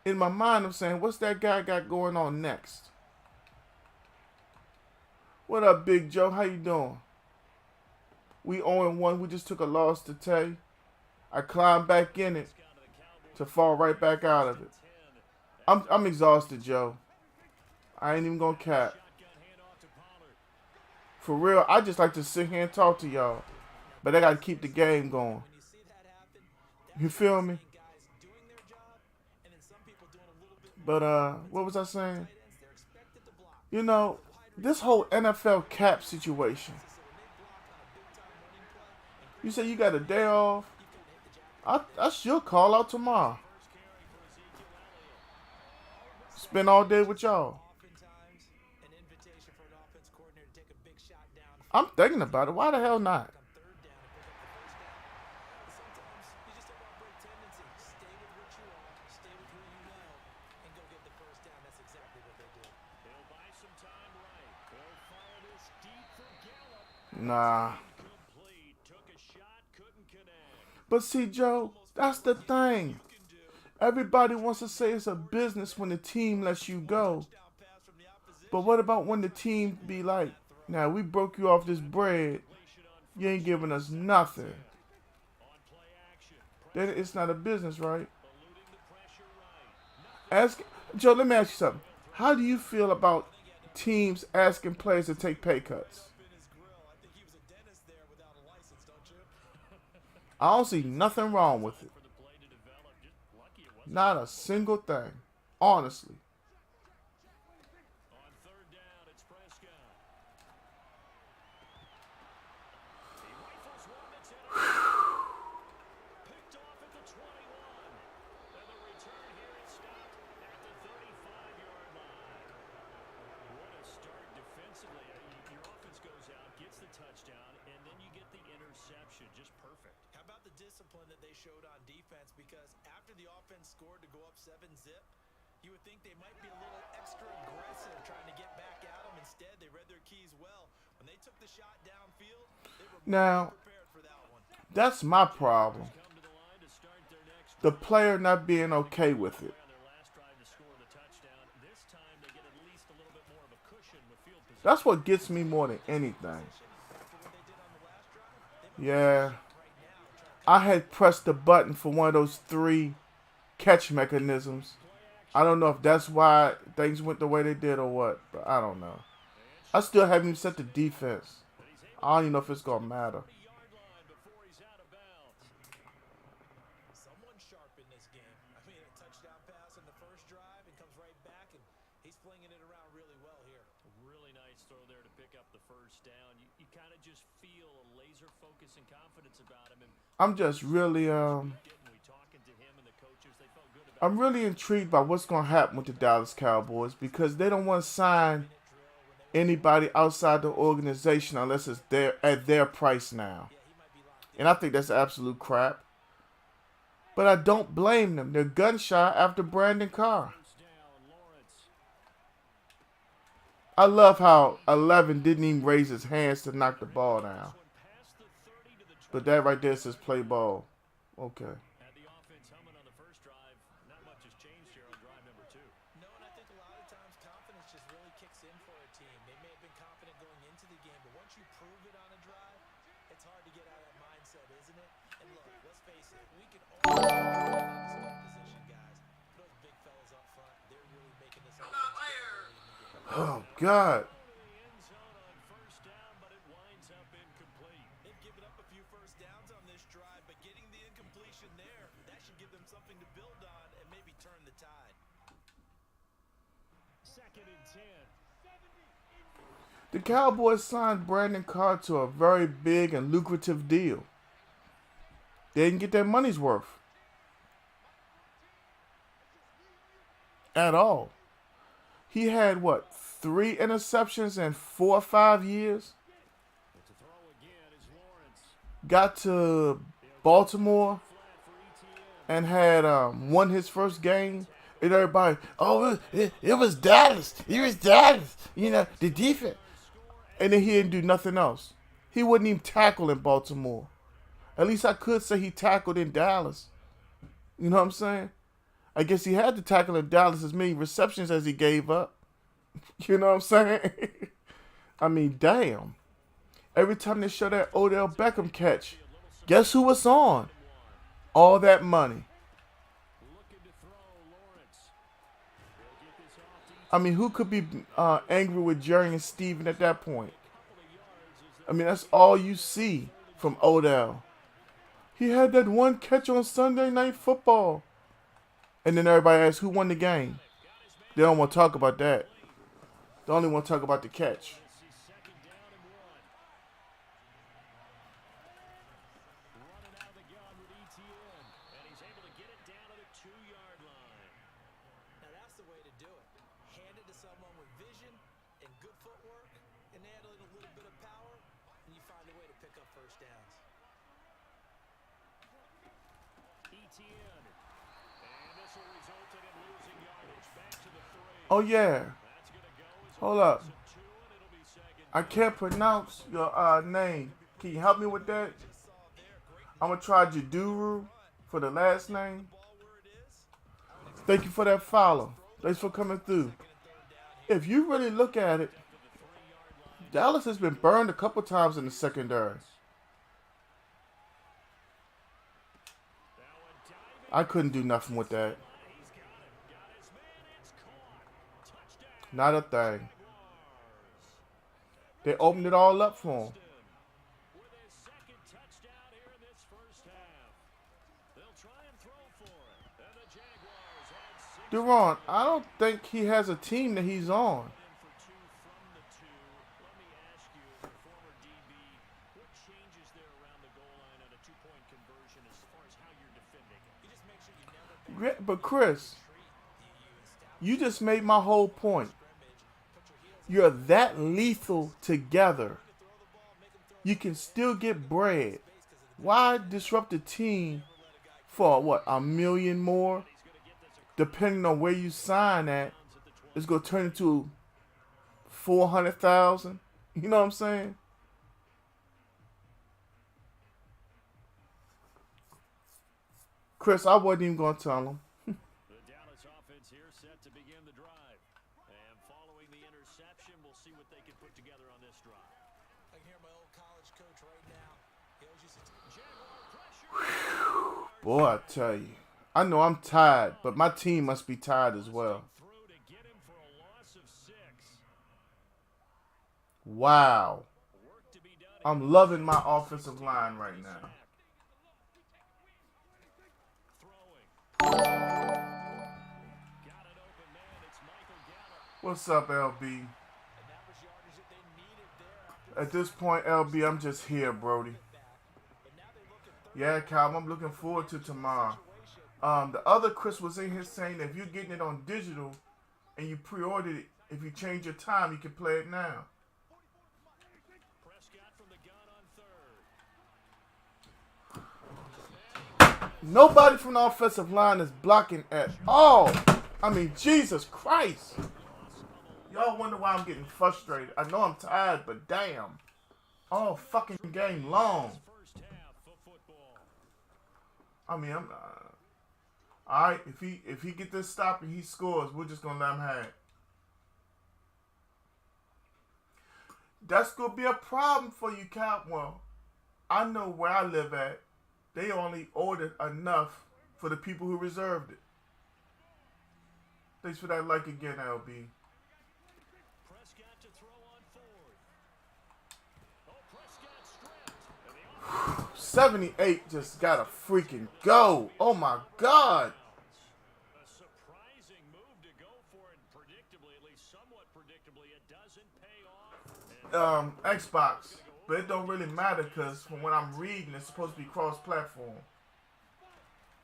in my mind I'm saying, what's that guy got going on next? What up, Big Joe? How you doing? We 0-1. We just took a loss to Tay. I climbed back in it to fall right back out of it. I'm exhausted, Joe. I ain't even gonna cap. For real, I just like to sit here and talk to y'all. But I gotta keep the game going. You feel me? But what was I saying? You know, this whole NFL cap situation. You say you got a day off. I should call out tomorrow. Spend all day with y'all. I'm thinking about it. Why the hell not? Nah. But see, Joe, that's the thing. Everybody wants to say it's a business when the team lets you go. But what about when the team be like, now we broke you off this bread, you ain't giving us nothing. Then it's not a business, right? Joe, let me ask you something. How do you feel about teams asking players to take pay cuts? I don't see nothing wrong with it. Not a single thing. Honestly. That they showed on defense, because after the offense scored to go up 7-zip, you would think they might be a little extra aggressive trying to get back at them. Instead, they read their keys well. When they took the shot downfield, they were now prepared for that one. That's my problem. The player not being okay with it. That's what gets me more than anything. Yeah. I had pressed the button for one of those 3 catch mechanisms. I don't know if that's why things went the way they did or what, but I don't know. I still haven't even set the defense. I don't even know if it's going to matter. Someone sharp in this game. I mean, a touchdown pass on the first drive and comes right back, and he's flinging it around really well here. Really nice throw there to pick up the first down. You kind of just feel a laser focus and confidence about him. I'm just really I'm really intrigued by what's going to happen with the Dallas Cowboys, because they don't want to sign anybody outside the organization unless it's at their price now. And I think that's absolute crap. But I don't blame them. They're gun shy after Brandon Carr. I love how 11 didn't even raise his hands to knock the ball down. But that right there says play ball. Okay. Had the offense humming on the first drive. Not much has changed here on drive number 2. No, and I think a lot of times confidence just really kicks in for a team. They may have been confident going into the game, but once you prove it on a drive, it's hard to get out of that mindset, isn't it? And look, let's face it, we can only position guys. Those big fellas up front, they're really making this offense. Oh, God. The Cowboys signed Brandon Carr to a very big and lucrative deal. They didn't get their money's worth. At all. He had, what, 3 interceptions in 4 or 5 years? Got to Baltimore and had won his first game. And everybody, oh, it was Dallas. It was Dallas. You know, the defense. And then he didn't do nothing else. He wouldn't even tackle in Baltimore. At least I could say he tackled in Dallas. You know what I'm saying? I guess he had to tackle in Dallas as many receptions as he gave up. You know what I'm saying? I mean, damn. Every time they show that Odell Beckham catch, guess who was on? All that money. I mean, who could be angry with Jerry and Steven at that point? I mean, that's all you see from Odell. He had that one catch on Sunday Night Football. And then everybody asks, who won the game? They don't want to talk about that. The only one talk about the catch. Second down and 1. Running out of the gun with ETN, and he's able to get it down to the 2-yard line. Now that's the way to do it. Hand it to someone with vision and good footwork, and add in a little bit of power, and you find a way to pick up first downs. ETN, and this will result in him losing yardage. Back to the 3. Oh yeah. That's going to go as a Hold up. loss of 2, and it'll be second. I can't pronounce your name. Can you help me with that? I'm gonna try Jaduru for the last name. Thank you for that follow. Thanks for coming through. If you really look at it, Dallas has been burned a couple times in the secondary. I couldn't do nothing with that. Not a thing. They opened it all up for him. With his second touchdown here in this first half. They'll try and throw for it. And the Jaguars had 6 Duron, I don't think he has a team that he's on. in for 2 from the 2. Let me ask you, the former DB, what changes there around the goal line on a 2-point conversion as far as how you're defending it? You just make sure you never But Chris, you just made my whole point. You're that lethal together. You can still get bread. Why disrupt the team for what, $1 million more? Depending on where you sign at, it's gonna turn into 400,000. You know what I'm saying? Chris, I wasn't even gonna tell him. The Dallas offense here set to begin the drive. And following the interception, we'll see what they can put together on this drive. I can hear my old college coach right now. He always used to Jaguar pressure. Boy, I tell you. I know I'm tired, but my team must be tired as well. Through to get him for a loss of 6. Wow. Work to be done. I'm loving my offensive line right now. Throwing. Got an open man. It's Michael Gallup. What's up, LB? and that was yardage that they needed there after At this point, LB, I'm just here, Brody. but now they look at third Yeah, Cal, I'm looking forward to tomorrow. The other Chris was in here saying that if you're getting it on digital and you pre-ordered it, if you change your time, you can play it now. Prescott from the gun on 3rd. Nobody from the offensive line is blocking at all. I mean, Jesus Christ. Y'all wonder why I'm getting frustrated. I know I'm tired, but damn. All fucking game long. First half of football. I mean, I'm all right. If he get this stop and he scores, we're just gonna let him have it. That's gonna be a problem for you, Cal. Well, I know where I live at. They only ordered enough for the people who reserved it. Thanks for that like again, LB. Prescott to throw on 4th. Oh, Prescott stripped. And the 78 just gotta freaking go. Oh my God. A surprising move to go for it, predictably, at least somewhat predictably. It doesn't pay off. And Xbox. But it don't really matter because from what I'm reading, it's supposed to be cross-platform.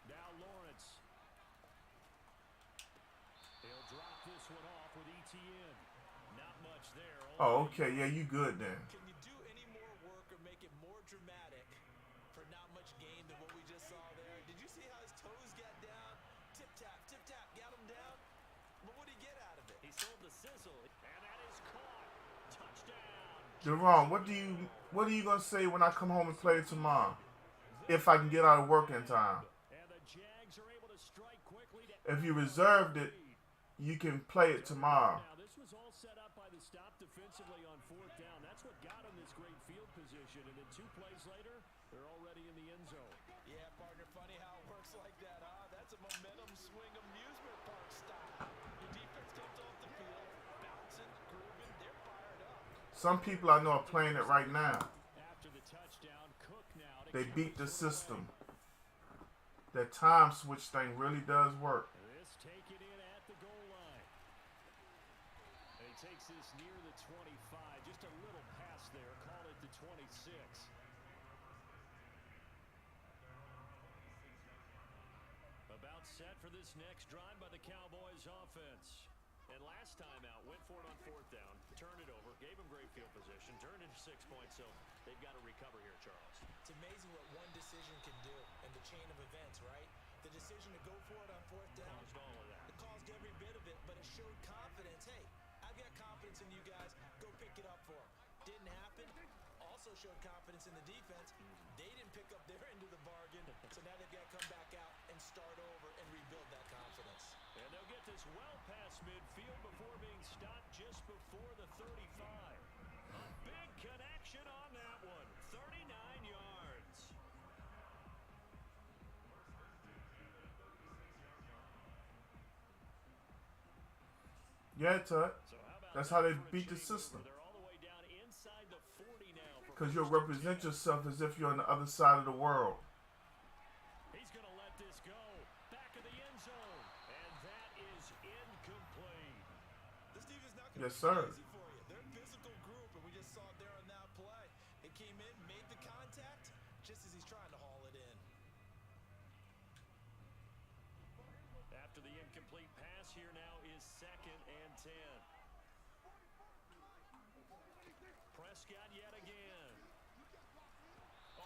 now Lawrence. He'll drop this one off with ETN. Not much there. Oh, okay. Yeah, you good then. Can you do any more work or make it more dramatic for not much gain than what we just saw there? Did you see how his toes got down? Tip tap, got him down. But what did he get out of it? He sold the sizzle, and that is caught. Touchdown. Jerome, what are you gonna say when I come home and play tomorrow? If I can get out of work in time. And the Jags are able to strike quickly to If you reserved it, you can play it tomorrow. Now, this was all set up by the stop defensively on 4th down. That's what got him this great field position. And then 2 plays later, they're already in the end zone. Yeah, partner, funny how it works like that, huh? That's a momentum swing amusement park style. Your defense comes off the field, bouncing, grooving, they're fired up. Some people I know are playing it right now. After the touchdown, Cook now to They carry beat the through. system. That time switch thing really does work. This taken in at the goal line. And he takes this near the 25. Just a little pass there. Call it the 26. About set for this next drive by the Cowboys offense. And last time out, went for it on fourth down, turned it over, gave him great field position, turned into 6 points, so they've got to recover here, Charles. It's amazing what one decision can do in the chain of events, right? The decision to go for it on fourth down. Caused all of that. It caused every bit of it, but it showed confidence. Hey, I've got confidence in you guys. Go pick it up for them. Didn't happen. Also showed confidence in the defense. They didn't pick up their end of the bargain, so now they've got to come back out and start over and rebuild that confidence. And they'll get this well past midfield before being stopped just before the 35. A big connection on that one. 39 yards. Yeah, Tut. That's how they beat the system. They're all the way down inside the 40 now. Because you'll represent yourself as if you're on the other side of the world. He's going to let this go. Back of the end zone. And that is incomplete. This defense not going to Yes, sir. be easy for you. They're a physical group, and we just saw it there on that play. It came in, made the contact, just as he's trying to haul it in. After the incomplete pass, here now is 2nd and 10. Prescott yet again.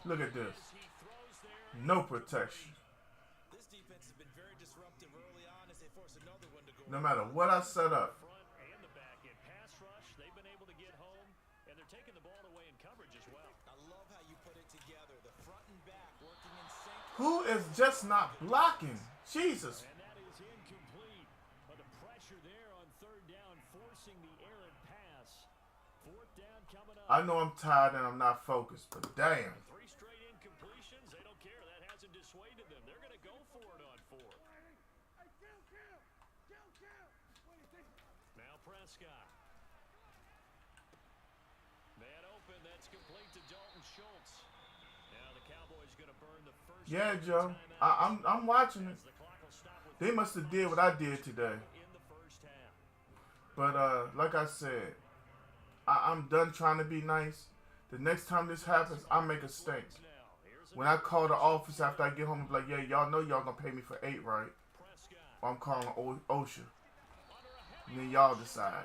Look at this. He throws there. No protection. This defense has been very disruptive early on as they force another one to go. No matter what I set up. Front and the back in pass rush. They've been able to get home, and they're taking the ball away in coverage as well. I love how you put it together. The front and back working in sync. Who is just not blocking? Jesus. And that is incomplete. But the pressure there on 3rd down, forcing the errant pass. 4th down coming up. I know I'm tired and I'm not focused, but damn. 3 straight incompletions. They don't care. That hasn't dissuaded them. They're going to go for it on 4th. Now Prescott. Man open. That's complete to Dalton Schultz. Now the Cowboys going to burn the first. Yeah, Joe. I'm watching it. The clock will stop with They must have did what I did today. in the first half. But like I said, I'm done trying to be nice. The next time this happens, I make a stink. Now here's When I call the office after I get home, I'm like, yeah, y'all know y'all gonna pay me for 8, right? Prescott. Or I'm calling OSHA. And then y'all decide.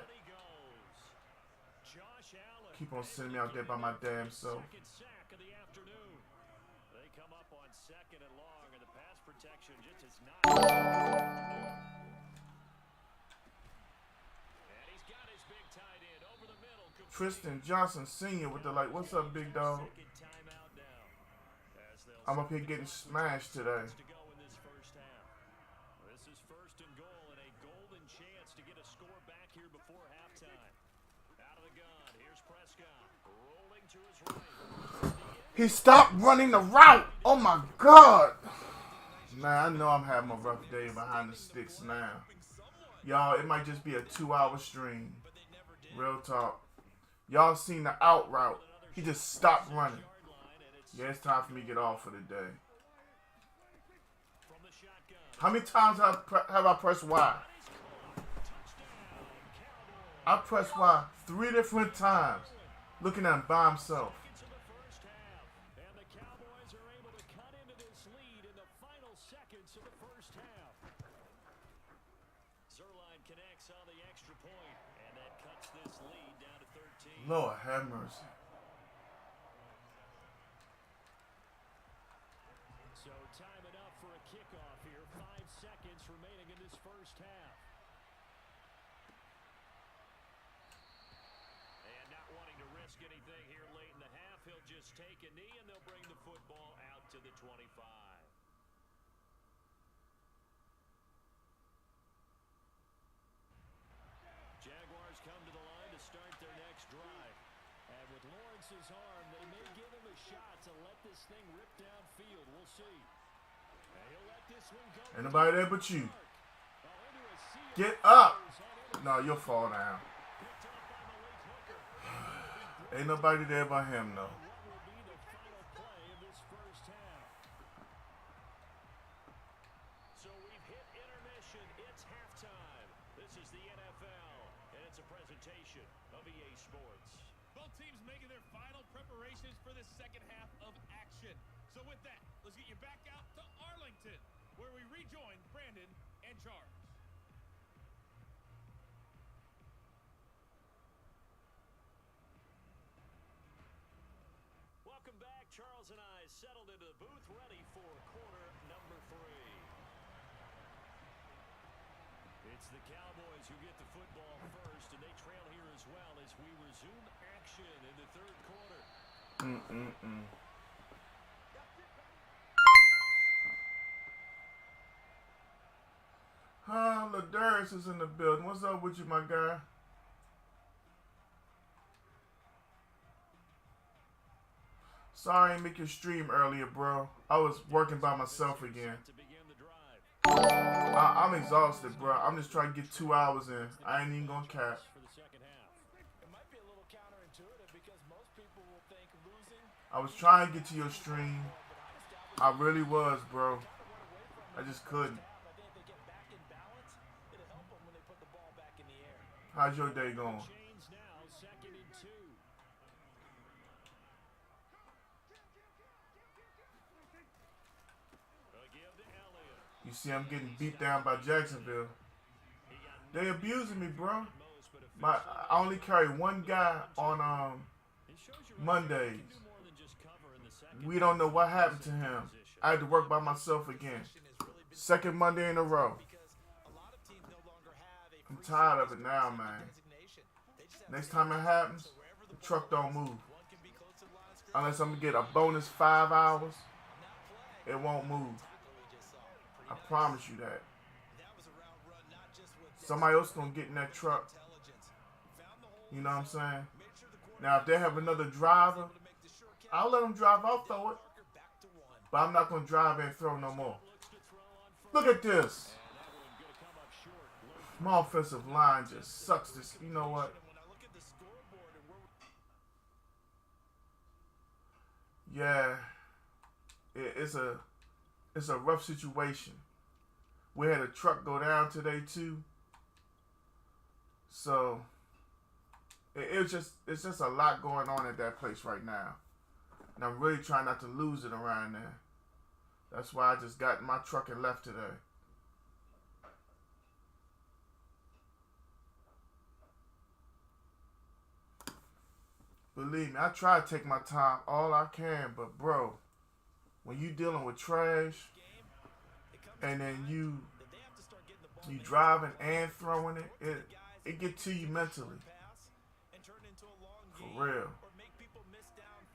Josh Allen. Keep on sending me out there by my damn self. Second sack of the afternoon. They come up on 2nd and long, and the pass protection just is not. And he's got his big tight end over the middle. Tristan Johnson Sr. with the like, what's up, big dog? Second timeout now. As they'll I'm up here getting smashed today. to go in this first half. This is 1st and goal, and a golden chance to get a score back here before halftime. Out of the gun, here's Prescott rolling to his right. He stopped running the route. Oh my God. Man, I know I'm having a rough day behind the sticks now. Y'all, it might just be a 2-hour stream. Real talk. Y'all seen the out route. He just stopped running. Yeah, it's time for me to get off for the day. From the shotgun. How many times have I pressed Y? I pressed Y 3 different times. Looking at him by himself. To the first half. And the Cowboys are able to cut into this lead in the final seconds of the first half. Zerline connects on the extra point, and that cuts this lead down to 13. Lord have mercy. So time enough for a kickoff here. 5 seconds remaining in this first half. And not wanting to risk anything here late in the half, he'll just take a knee and they'll bring the football out to the 25. Jaguars come to the line to start their next drive. And with Lawrence's arm, they may give him a shot to let this thing rip downfield. We'll see. And he'll let this one go. Ain't nobody there but you. Into a sea of Get up. players on No, you'll fall down. picked up by Malik Hooker. Ain't nobody there but him, though. What will be the final play of this first half? So we've hit intermission. It's halftime. This is the NFL, and it's a presentation of teams making their final preparations for the second half of action. So with that, let's get you back out to Arlington, where we rejoin Brandon and Charles. Welcome back. Charles and I settled into the booth, ready for quarter number 3. It's the Cowboys who get the football first, and they trail here as well as we resume action in the third quarter. Ladarius is in the building. What's up with you, my guy? Sorry I didn't make your stream earlier, bro. I was working by myself again. I'm exhausted, bro. I'm just trying to get 2 hours in. I ain't even gonna cap. It might be a little counterintuitive because most people will think losing. I was trying to get to your stream. I really was, bro. I just couldn't. I think if they get back in balance, it'll help them when they put the ball back in the air. How's your day going? Chains now, 2nd and 2. You see, I'm getting beat down by Jacksonville. They abusing me, bro. I only carry one guy on Mondays. We don't know what happened to him. I had to work by myself again. Second Monday in a row. I'm tired of it now, man. Next time it happens, the truck don't move. Unless I'm going to get a bonus 5 hours, it won't move. I promise you that. Somebody else going to get in that truck. You know what I'm saying? Now, if they have another driver, I'll let them drive. I'll throw it. But I'm not going to drive and throw no more. Look at this. My offensive line just sucks this. You know what? Yeah. It's a rough situation. We had a truck go down today too. So it's just a lot going on at that place right now. And I'm really trying not to lose it around there. That's why I just got in my truck and left today. Believe me, I try to take my time all I can, but bro, when you dealing with trash and then you driving and throwing it get to you mentally. For real.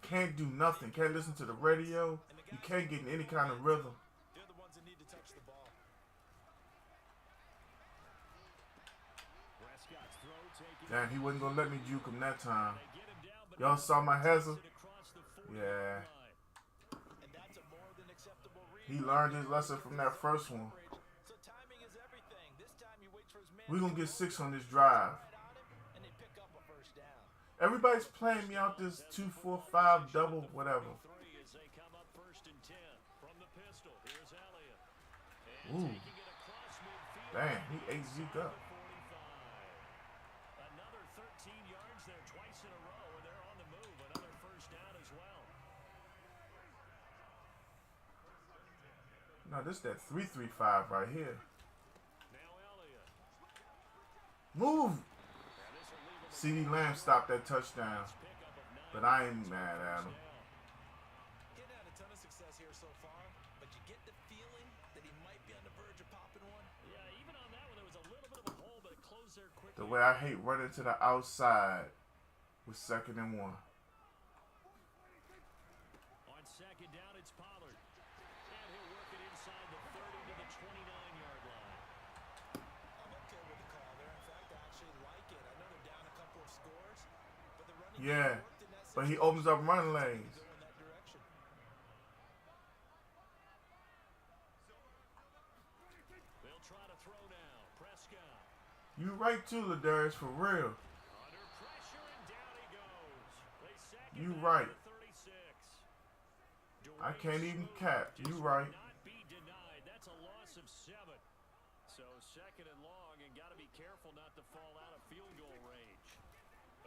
Can't do nothing. Can't listen to the radio. You can't get in any kind of rhythm. Damn, he wasn't going to let me juke him that time. Y'all saw my hezzer? Yeah. He learned his lesson from that first one. We're going to get 6 on this drive. Everybody's playing me out this 2-4-5 double, whatever. Ooh. Damn, he ate Zeke up. Another 13 yards there twice in a row, and they're on the move. Another first down as well. No, this is that 3-3-5 right here. Now Elliott. Move! CD Lamb stopped that touchdown, but I ain't mad at him. He hadn't had a ton of success here so far, but you get the feeling that he might be on the verge of popping one. Yeah, even on that one, there was a little bit of a hole, but it closed there quickly. The way I hate running to the outside with 2nd and 1. On 2nd down, it's Pollard. And he'll work it inside the 30 to the 29-yard line. I'm okay with the call there. In fact, I actually like it. I know they're down a couple of scores, but the running Yeah, game worked in that but he situation. opens up running lanes. Go in that direction. They'll try to throw now. Prescott. You right too, Ladarius, for real. Under pressure, and down he goes. They sack him You down right. to 36. I can't even Dwayne cap. Smoot You just right. will not be denied. That's a loss of 7. So 2nd and long, and got to be careful not to fall out of field goal range.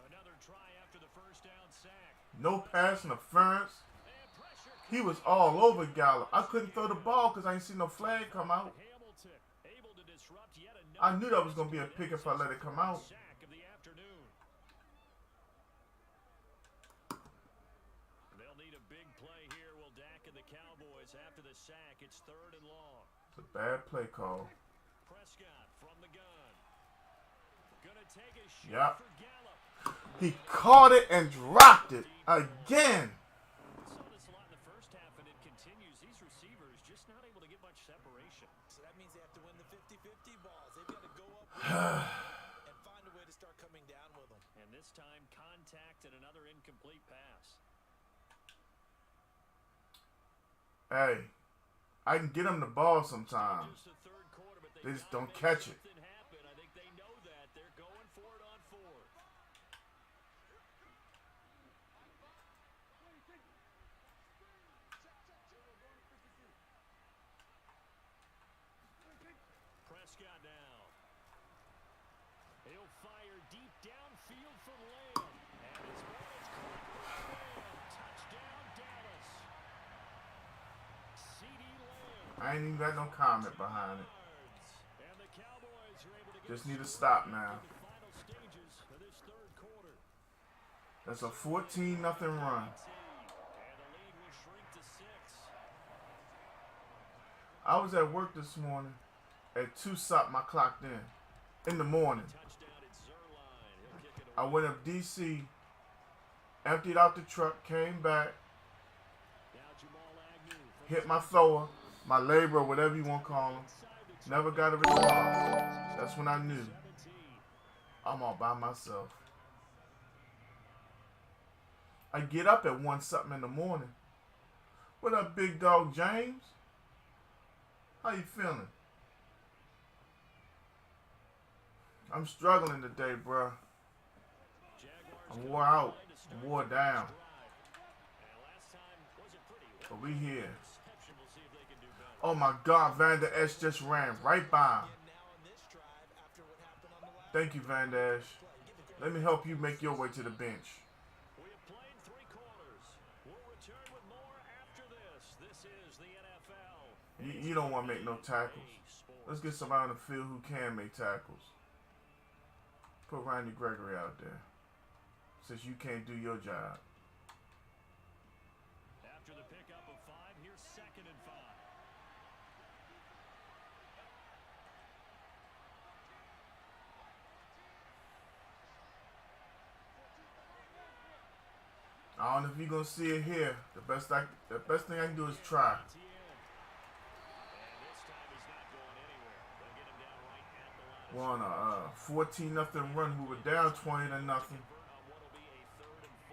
Another try after the first down sack. No pass interference. And pressure He was all over Gallup. I couldn't throw the ball because I ain't seen no flag come out. Hamilton able to disrupt yet another. I knew that was going to be a pick if I let it come out. Sack of the afternoon. They'll need a big play here. Will Dak and the Cowboys after the sack? It's 3rd and long. It's a bad play call. Prescott from the gun. Gonna take a shot Yep. for Gallup. He caught it and dropped it again. We saw this a lot in the first half, and it continues. These receivers just not able to get much separation. So that means they have to win the 50-50 balls. They've got to go up and find a way to start coming down with them. And this time, contact and another incomplete pass. Hey, I can get him the ball sometimes. Just the third quarter, but They just don't gotta make catch it. something happen. I think they know that. They're going for it on 4th. Prescott now. He'll fire deep downfield for Lamb. And his ball is caught by Lamb. Touchdown, Dallas. CD Lamb. I ain't even got no comment behind it. And the Cowboys are able to get Just need to stop now. the final stages of this 3rd quarter. That's a 14-0 run. And the lead will shrink to 6. I was at work this morning at 2 something. I clocked in the morning. Touchdown at Zerline. He'll kick it I away. went up DC, emptied out the truck, came back, Now Jamal Agnew from hit my thrower, my laborer, whatever you want to call him. Never got a response. That's when I knew 17. I'm all by myself. I get up at 1 something in the morning. What up, big dog James? How you feeling? I'm struggling today, bruh. Jaguars I'm wore out. I'm wore down. and last time wasn't pretty. But we here. Interception. We'll see if they can do better. Oh my God, Van Der Esch just ran right by him. And now on this drive, after what happened on the last Thank you, Van Der Esch. Let me help you make your way to the bench. We have played 3 quarters. We'll return with more after this. This is the NFL. You don't want to make no tackles. Let's get somebody on the field who can make tackles. Put Randy Gregory out there, since you can't do your job. After the pickup of 5, here's 2nd and 5. I don't know if you're gonna see it here. The best thing I can do is try. And this time he's not going anywhere. They'll get him down right at the line. We're on a 14-0 run. We were down 20-0. On what'll be a 3rd and 4.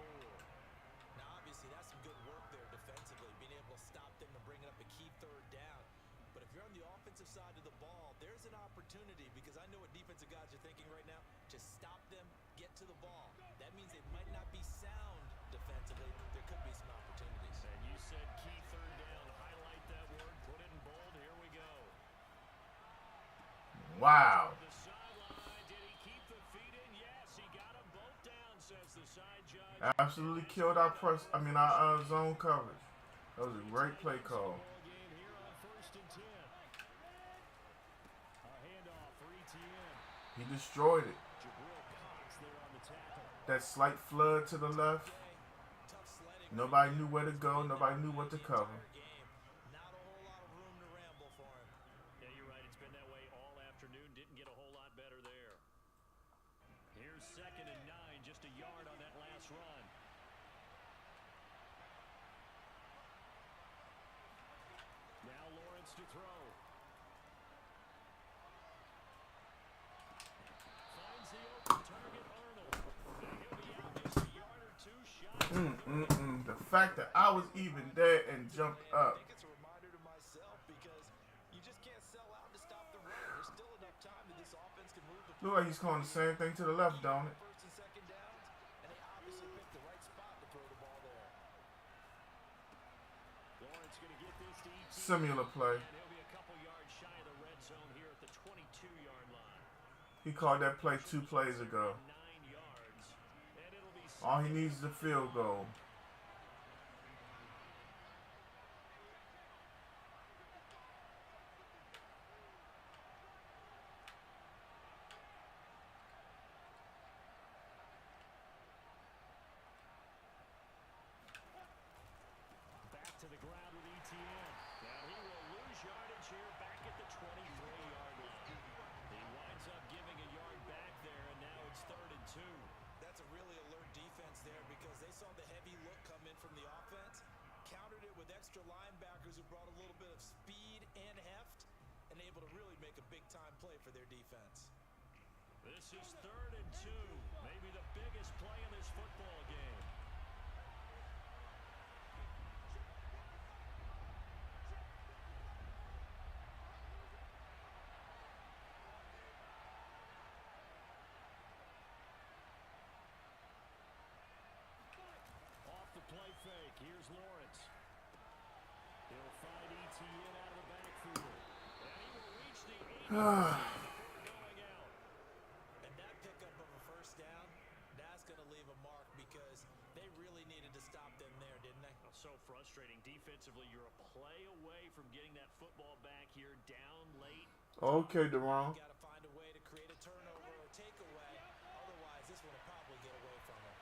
Now, obviously, that's some good work there defensively, being able to stop them and bring up a key 3rd down. But if you're on the offensive side of the ball, there's an opportunity, because I know what defensive guys are thinking right now, to stop them, get to the ball. That means they might not be sound defensively. There could be some opportunities. And you said key 3rd down. Highlight that word. Put it in bold. Here we go. Wow. The sideline. Did he keep the feet in? Yes, he got them both down, says the side judge. Absolutely killed our zone coverage. That was a great play call. Ball game here on 1st and 10. A handoff for ETN. He destroyed it. Jabril Cox there on the tackle. That slight flood to the left. Tough sledding. Nobody knew where to go. Nobody knew what to cover. Game. Not a whole lot of room to ramble for him. Yeah, you're right. It's been that way all afternoon. Didn't get a whole lot better there. Here's 2nd and 9. Just a yard on that last run. Now Lawrence to throw. Finds the open target, Arnold. And he'll be out just a yard or 2 shy. The fact that I was even there and jumped I up. think it's a reminder to myself, because you just can't sell out to stop the run. There's still enough time that this offense can move the Look like he's calling the same thing to the left, don't it? 1st and 2nd downs, and they obviously picked the right spot to throw the ball there. Lawrence going to get this to ETN. Similar play. And he'll be a couple yards shy of the red zone here at the 22-yard line. He called that play 2 plays ago. 9 yards. And it'll be All he needs is a field goal. Back to the ground with ETN. Now he will lose yardage here back at the 23-yard line. He winds up giving a yard back there, and now it's 3rd and 2. That's a really alert defense there because they saw the heavy look come in from the offense, countered it with extra linebackers who brought a little bit of speed and heft, and able to really make a big-time play for their defense. This is 3rd and 2, maybe the biggest play in this football game. Off the play fake, here's Lawrence. He'll find ETN out of the backfield. And he will reach the 8 going out. And that pickup of a first down, that's going to leave a mark because they really needed to stop them there, didn't they? So frustrating. Defensively, you're a play away from getting that football back here down late. Okay, Deron. Got to find a way to create a turnover or takeaway. Otherwise, this one will probably get away from them.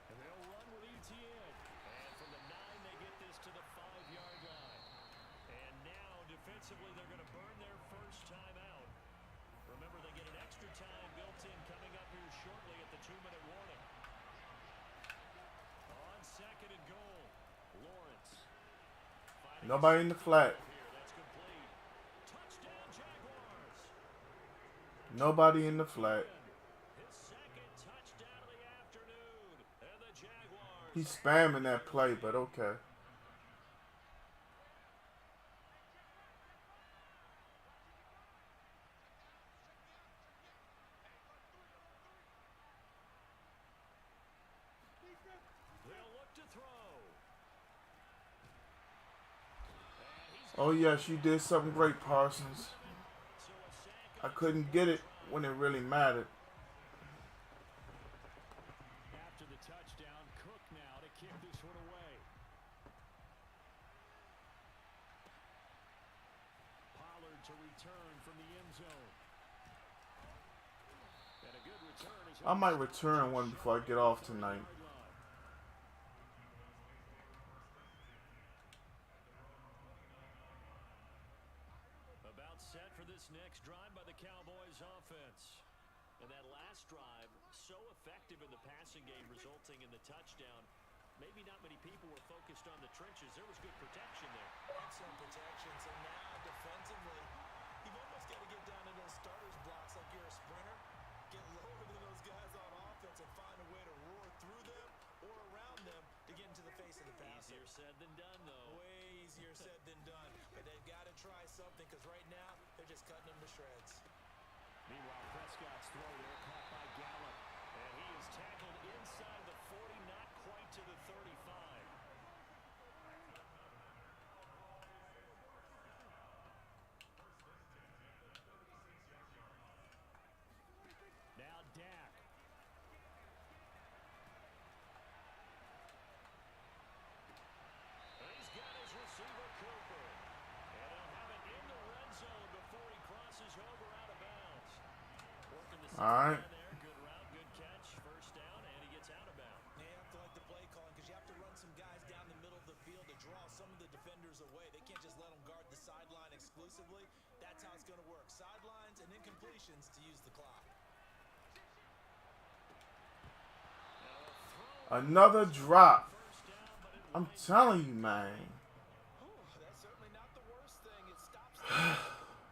And they'll run with ETN. And from the 9, they get this to the 5-yard line. And now, defensively, they're going to burn their first time out. Remember, they get an extra time built in coming up here shortly at the 2-minute warning. On 2nd and goal, Lawrence. Nobody in the flat. That's complete. Touchdown, Jaguars. Nobody in the flat. His 2nd touchdown of the afternoon. And the Jaguars. He's spamming that play, but okay. They'll look to throw. Oh, yes, you did something great, Parsons. So a sack I couldn't get it when it really mattered. after the touchdown. Cook now to kick this one away. Pollard to return from the end zone. And a good return is I might return one before I get off tonight. About set for this next drive by the Cowboys offense. And that last drive, so effective in the passing game, resulting in the touchdown. Maybe not many people were focused on the trenches. There was good protection there. Excellent protection. So now, defensively, you've almost got to get down to those starters blocks like you're a sprinter. Get lower than those guys on offense and find a way to roar through them or around them to get into the face of the passer. Easier said than done, though. Way easier said than done. But they've got to try something because right now, they're just cutting them to shreds. Meanwhile, Prescott's throw there caught by Gallup. And he is tackled inside the 40, not quite to the 35. Now Dak. And he's got his receiver, Cooper. And he'll have it in the red zone before he crosses over out of bounds. Working the All right. there. Good route, good catch. First down, and he gets out of bounds. They have to like the play calling because you have to run some guys down the middle of the field to draw some of the defenders away. They can't just let them guard the sideline exclusively. That's how it's going to work. Sidelines and incompletions to use the clock. Another drop. I'm telling you, man. That's certainly not the worst thing. It stops them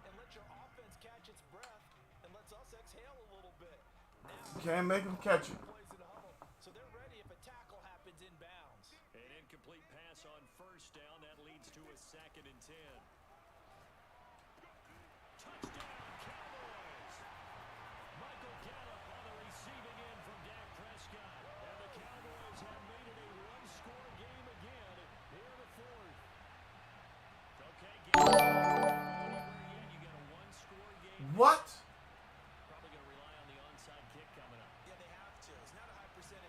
and lets your offense catch its breath and lets us exhale a little bit. Now, Can't make him catch it. plays in a huddle, so they're ready if a tackle happens inbounds. An incomplete pass on first down. That leads to a 2nd and 10. Touchdown, Cowboys! Michael Gallup on the receiving end from Dak Prescott. And the Cowboys have made it a one-score game again here in the 4th. Okay, Gallup. You got a one-score game. What? Probably going to rely on the onside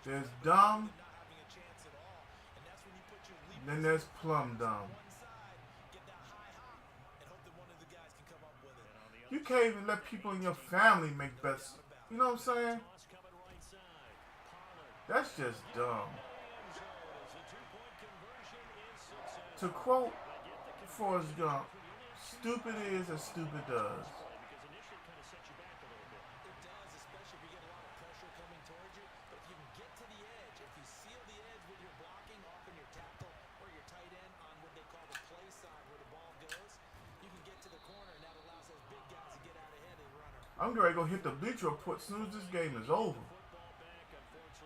There's dumb, not having a chance at all. And that's when you put your lead then there's plum dumb. one side, get that high hop, and hope that one of the guys can come up with it. You can't even let people in your family make bets. You know what I'm saying? That's just dumb. To quote Forrest Gump, stupid is as stupid does. It does, especially if you get a lot of pressure coming towards you. But if you can get to the edge, if you seal the edge with your blocking, often your tackle or your tight end on what they call the play side where the ball goes, you can get to the corner, and that allows those big guys to get out ahead of the runner. I'm going to go hit the bleacher report as soon as this game is over.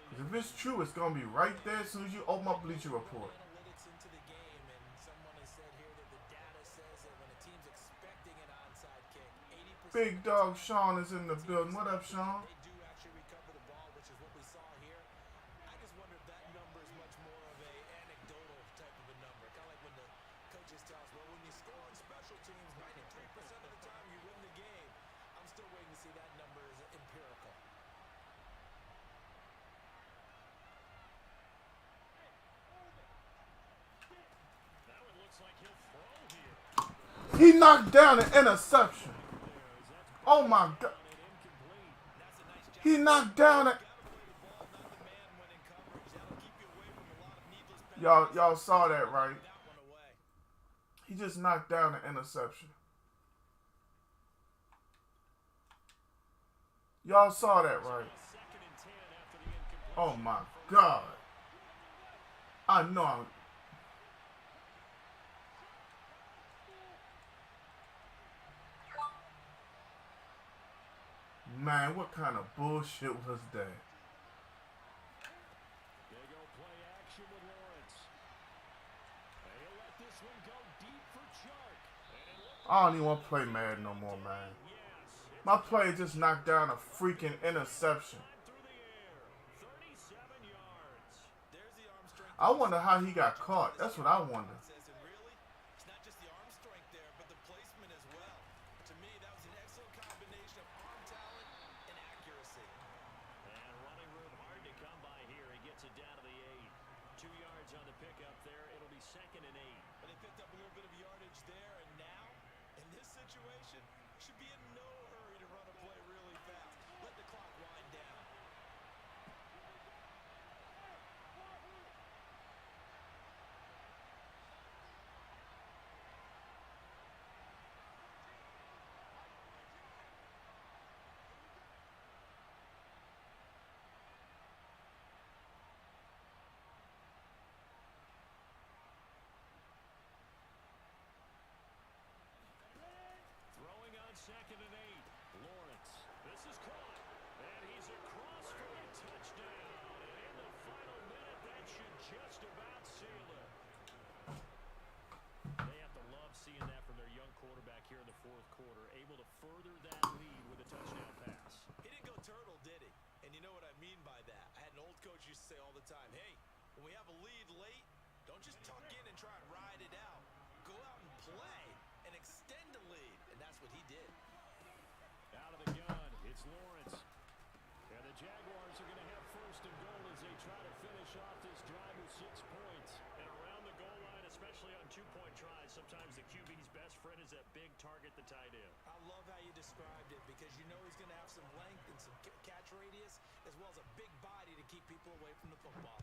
'Cause if it's true, it's going to be right there as soon as you open my bleacher report. Analytics into the game, and someone has said here that the data says that when a team's expecting an onside kick, 80% Big dog Sean is in the building. What up, Sean? they do actually recover the ball, which is what we saw here. I just wonder if that number is much more of a anecdotal type of a number. Kind of like when the coaches tell us, well, when you score on special teams, 93% of the time you win the game. I'm still waiting to see that number is empirical. Now it looks like he'll throw here. He knocked down an interception. Oh my God. He knocked down a... Y'all saw that, right? He just knocked down an interception. Y'all saw that, right? Oh my God. I know I'm... Man, what kind of bullshit was that? They go play action with Lawrence. They'll let this one go deep for Chark. I don't even want to play Madden no more, man. My player just knocked down a freaking interception. Through the air. 37 yards. There's the arm strength. I wonder how he got caught. That's what I wonder. And really, it's not just the arm strength there, but the placement as well. To me, that was an excellent combination of arm talent and accuracy. And running room hard to come by here. He gets it down to the 8. 2 yards on the pickup there. It'll be 2nd and 8. But they picked up a little bit of yardage there, and now, in this situation, should be in no hurry to run a play really fast. Let the clock wind down. Throwing on 2nd and 8. Lawrence. This is caught. And he's across for a touchdown. And in the final minute, that should just about seal it. They have to love seeing that from their young quarterback here in the 4th quarter. Able to further that lead with a touchdown pass. He didn't go turtle, did he? And you know what I mean by that. I had an old coach used to say all the time, hey, when we have a lead late, don't just tuck in and try and ride it out. Go out and play and extend the lead. And that's what he did. Out of the gun, it's Lawrence. And the Jaguars are going to have 1st and goal as they try to finish off this drive with 6 points. And around the goal line, especially on 2-point tries, sometimes the QB's best friend is that big target, the tight end. I love how you described it because you know he's going to have some length and some catch radius as well as a big body to keep people away from the football.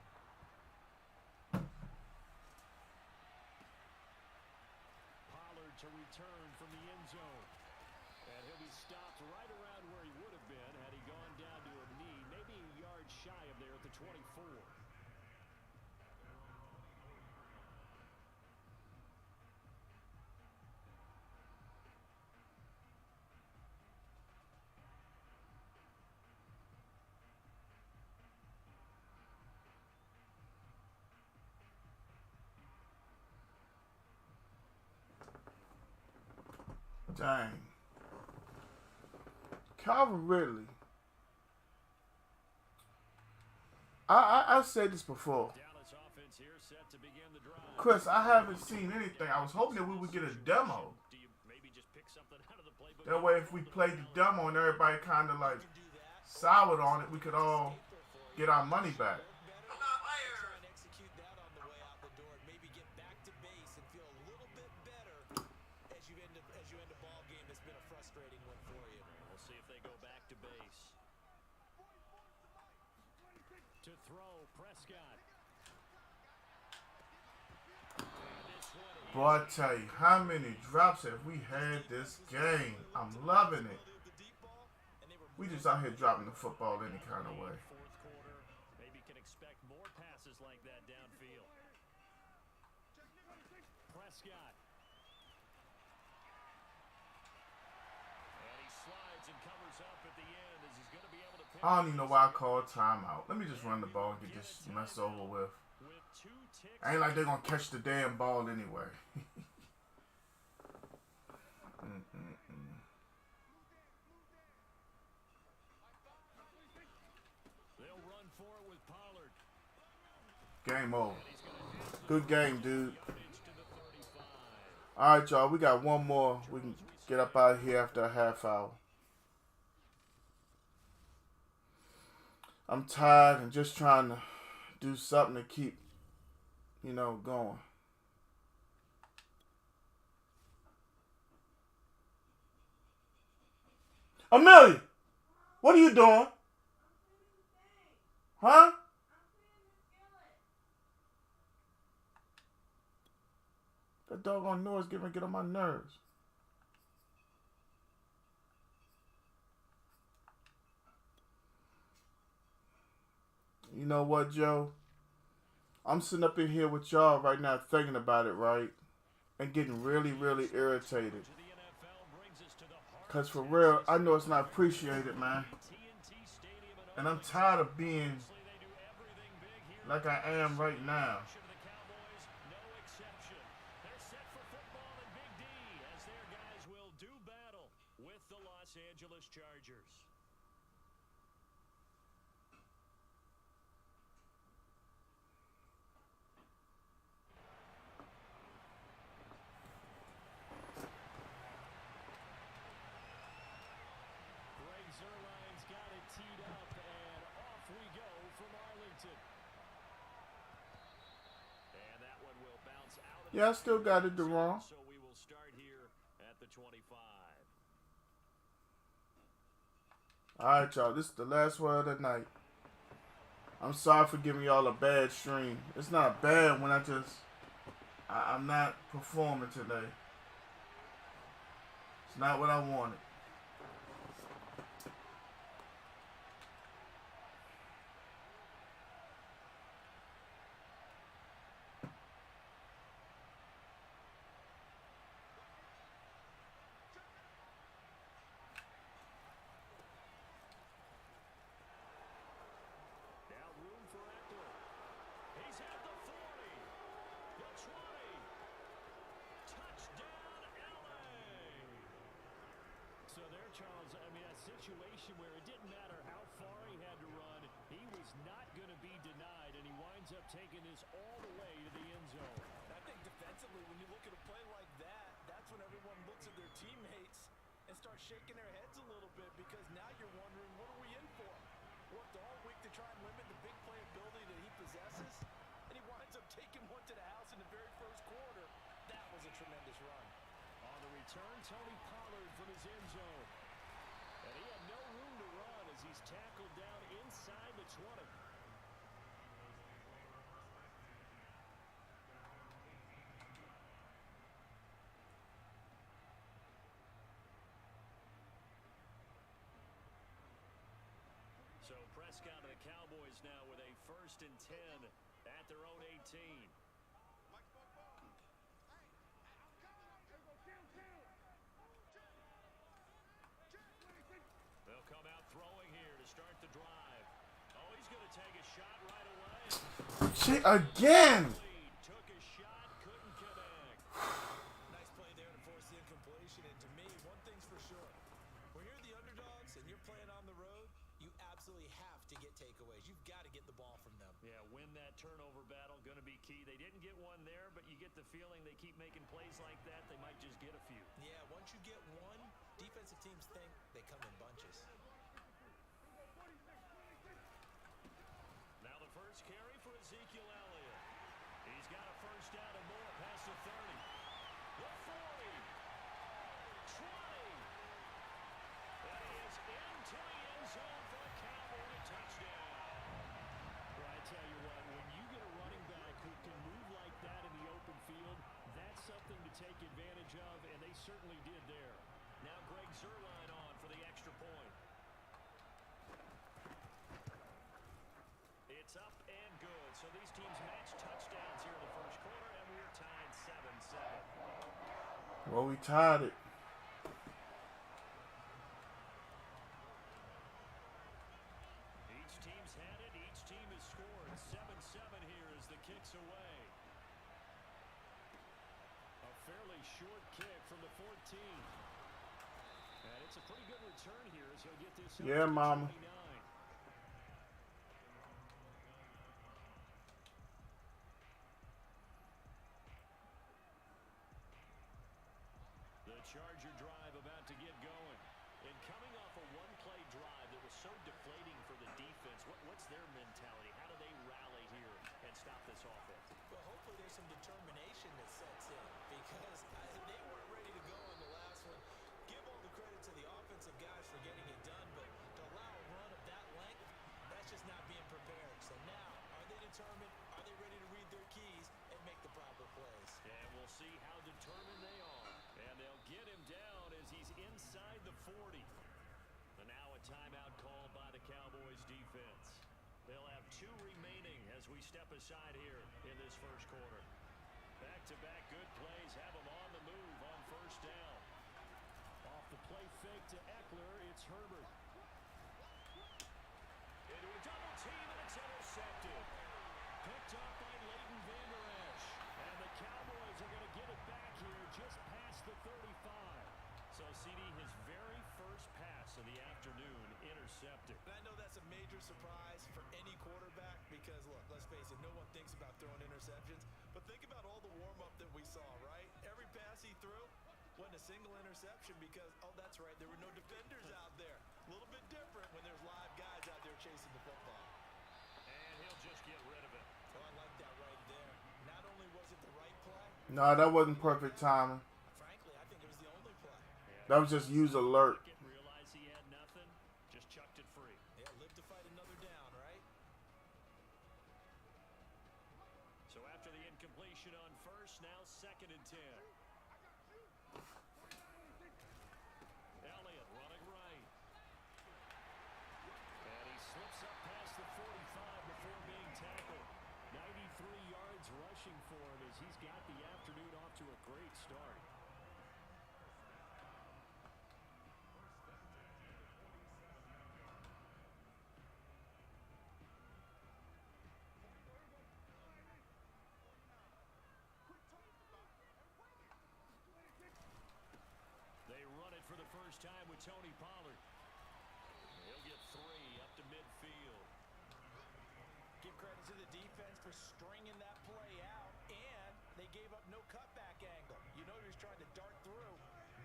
Pollard to return from the end zone. And he'll be stopped right around where he would have been had he gone down to a knee, maybe a yard shy of there at the 24. Dang. Calvin Ridley. I said this before. Dallas offense here set to begin the drive. Chris, I haven't seen anything. I was hoping that we would get a demo. Do you maybe just pick something out of the playbook? That way if we played the demo and everybody kind of like soured on it, we could all get our money back. Try and execute that on the way out the door and maybe get back to base and feel a little bit better as you end a ball game that's been a frustrating one for you. We'll see if they go back to base. To throw, Prescott. Boy, I tell you, how many drops have we had this game? I'm loving it. We just out here dropping the football any kind of way. Fourth quarter, maybe can expect more passes like that downfield. Prescott. And he slides and covers up at the end as he's going to be able to pick. I don't even know why I called timeout. Let me just run the ball and get this mess over with. With 2 ticks. Ain't like they're going to catch the damn ball anyway. They'll run for it with Pollard. Game over. Good game, dude. Yardage to the 35. All right, y'all. We got one more. We can get up out of here after a half hour. I'm tired and just trying to do something to keep, going. Amelia, what are you doing? Huh? That doggone noise get on my nerves. You know what, Joe? I'm sitting up in here with y'all right now thinking about it, right? And getting really, really irritated. Because for real, I know it's not appreciated, man. And I'm tired of being like I am right now. Chargers. Greg Zuerlein's got it teed up, and off we go from Arlington. And that one will bounce out. Yeah, I still got it, Deron. So we will start here at the 25. All right, y'all. This is the last one of the night. I'm sorry for giving y'all a bad stream. It's not bad when I'm not performing today. It's not what I wanted. Charles, I mean, a situation where it didn't matter how far he had to run, he was not going to be denied, and he winds up taking this all the way to the end zone. I think defensively, when you look at a play like that, that's when everyone looks at their teammates and starts shaking their heads a little bit, because now you're wondering, what are we in for? Worked all week to try and limit the big play ability that he possesses, and he winds up taking one to the house in the very first quarter. That was a tremendous run. On the return, Tony Pollard from his end zone. And he had no room to run as he's tackled down inside the 20. So Prescott and the Cowboys now with a 1st and 10 at their own 18. They'll come out throwing here to start the drive. Oh, he's going to take a shot right away. Shit again. Took a shot, couldn't connect. Nice play there to force the incompletion. And to me, one thing's for sure. When you're the underdogs and you're playing on the road, you absolutely have to get takeaways. You've got to get the ball from them. Yeah, win that turnover battle, going to be key. They didn't get one there, but you get the feeling they keep making plays like that, they might just get a few. Yeah, once you get one, defensive teams think they come in bunches. teams matched touchdowns here in the first quarter, and we're tied 7-7. Well, we tied it. Each team's had it. Each team has scored. 7-7 here as the kick's away. A fairly short kick from the 14. And it's a pretty good return here as he'll get this up Yeah, to mama. 29. The Charger drive about to get going. And coming off a one-play drive that was so deflating for the defense, what's their mentality? How do they rally here and stop this offense? Well, hopefully there's some determination that sets in because they weren't ready to go on the last one. Give all the credit to the offensive guys for getting it done, but to allow a run of that length, that's just not being prepared. So now, are they determined? Are they ready to read their keys and make the proper plays? And we'll see how determined they are. And they'll get him down as he's inside the 40. And now a timeout called by the Cowboys defense. They'll have 2 remaining as we step aside here in this first quarter. Back-to-back good plays have them on the move on first down. Off the play fake to Eckler, it's Herbert. Into a double team, and it's intercepted. Picked up by Leighton Vander Esch. And the Cowboys are going to get it back here just past the 35. So, CD, his very first pass of the afternoon intercepted. And I know that's a major surprise for any quarterback because, look, let's face it, no one thinks about throwing interceptions. But think about all the warm-up that we saw, right? Every pass he threw wasn't a single interception because, oh, that's right, there were no defenders out there. A little bit different when there's live guys out there chasing the football. And he'll just get rid of it. Oh, I like that right there. Not only was it the right play, No, that wasn't perfect timing. frankly, I think it was the only play. That was just use alert. Realized he had nothing, just chucked it free. Yeah, live to fight another down, right? So after the incompletion on first, now 2nd and 10. Elliott running right. And he slips up past the 45 before being tackled. 93 yards rushing for him as he's got the afternoon off to a great start. They run it for the first time with Tony Pollard. He'll get 3 up to midfield. Give credit to the defense for stringing that play out, and they gave up no cutback angle. You know he was trying to dart through.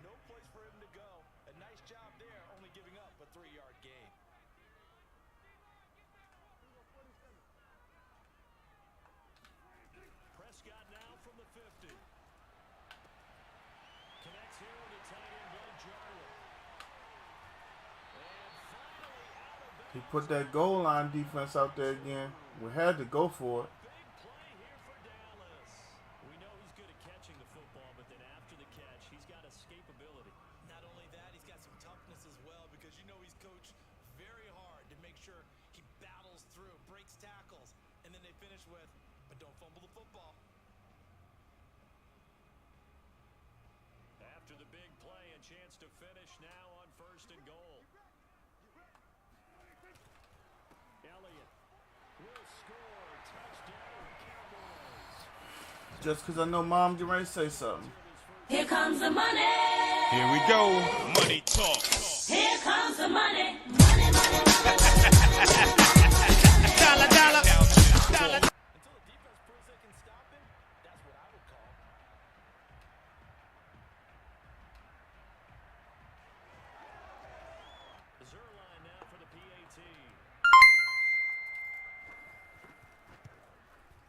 No place for him to go. A nice job there, only giving up a 3-yard gain. Prescott now from the 50. Connects here with the tight end, Blake Jarwin. And finally out of bounds. He put that goal line defense out there again. We had to go for it. Big play here for Dallas. We know he's good at catching the football, but then after the catch, he's got escapability. Not only that, he's got some toughness as well because you know he's coached very hard to make sure he battles through, breaks tackles, and then they finish with, but don't fumble the football. After the big play, a chance to finish now on 1st and goal. Elliott will score. Touchdown, Cowboys. Just because I know Mom getting ready to say something. Here comes the money. Here we go. Money talk. Here comes the money. Money, money, money, money. Dollar, dollar. Dollar. Until the defense proves they can stop him, that's what I would call. Zerline now for the PAT.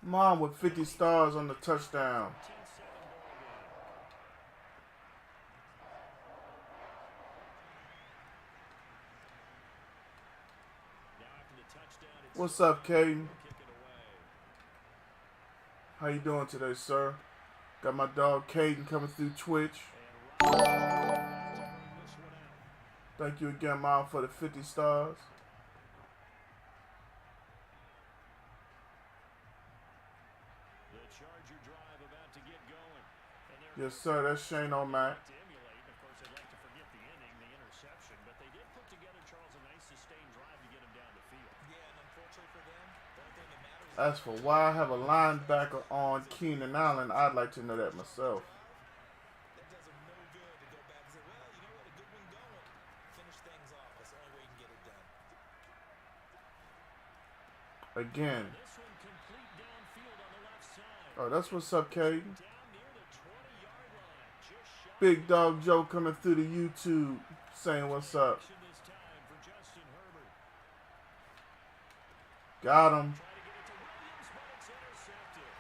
Mom with 50 stars on the touchdown. 10-7 ball game. Now after the touchdown, it's What's up, Caden? kick it away. How you doing today, sir? Got my dog Caden coming through Twitch. And Roberts to bring this one out. Thank you again, Mom, for the 50 stars. Charger drive about to get going. And Yes, sir. That's Shane O'Mac. to emulate. Of course, I'd like to forget the inning, the interception, but they did put together, Charles, a nice sustained drive to get him down the field. Yeah, and unfortunately for them, the only thing that matters As for why I have a linebacker on Keenan Allen, I'd like to know that myself. that does them no good to go back and say, well, you know what, a good one going. Finish things off. That's the only way you can get it done. Again. This one complete downfield on the left side. Oh, that's what's up, Caden. Down near the 20-yard line. Just shy Big Dog Joe coming through the YouTube saying what's up. action this time for Justin Herbert. Got him. Try to get it to Williams, but it's intercepted.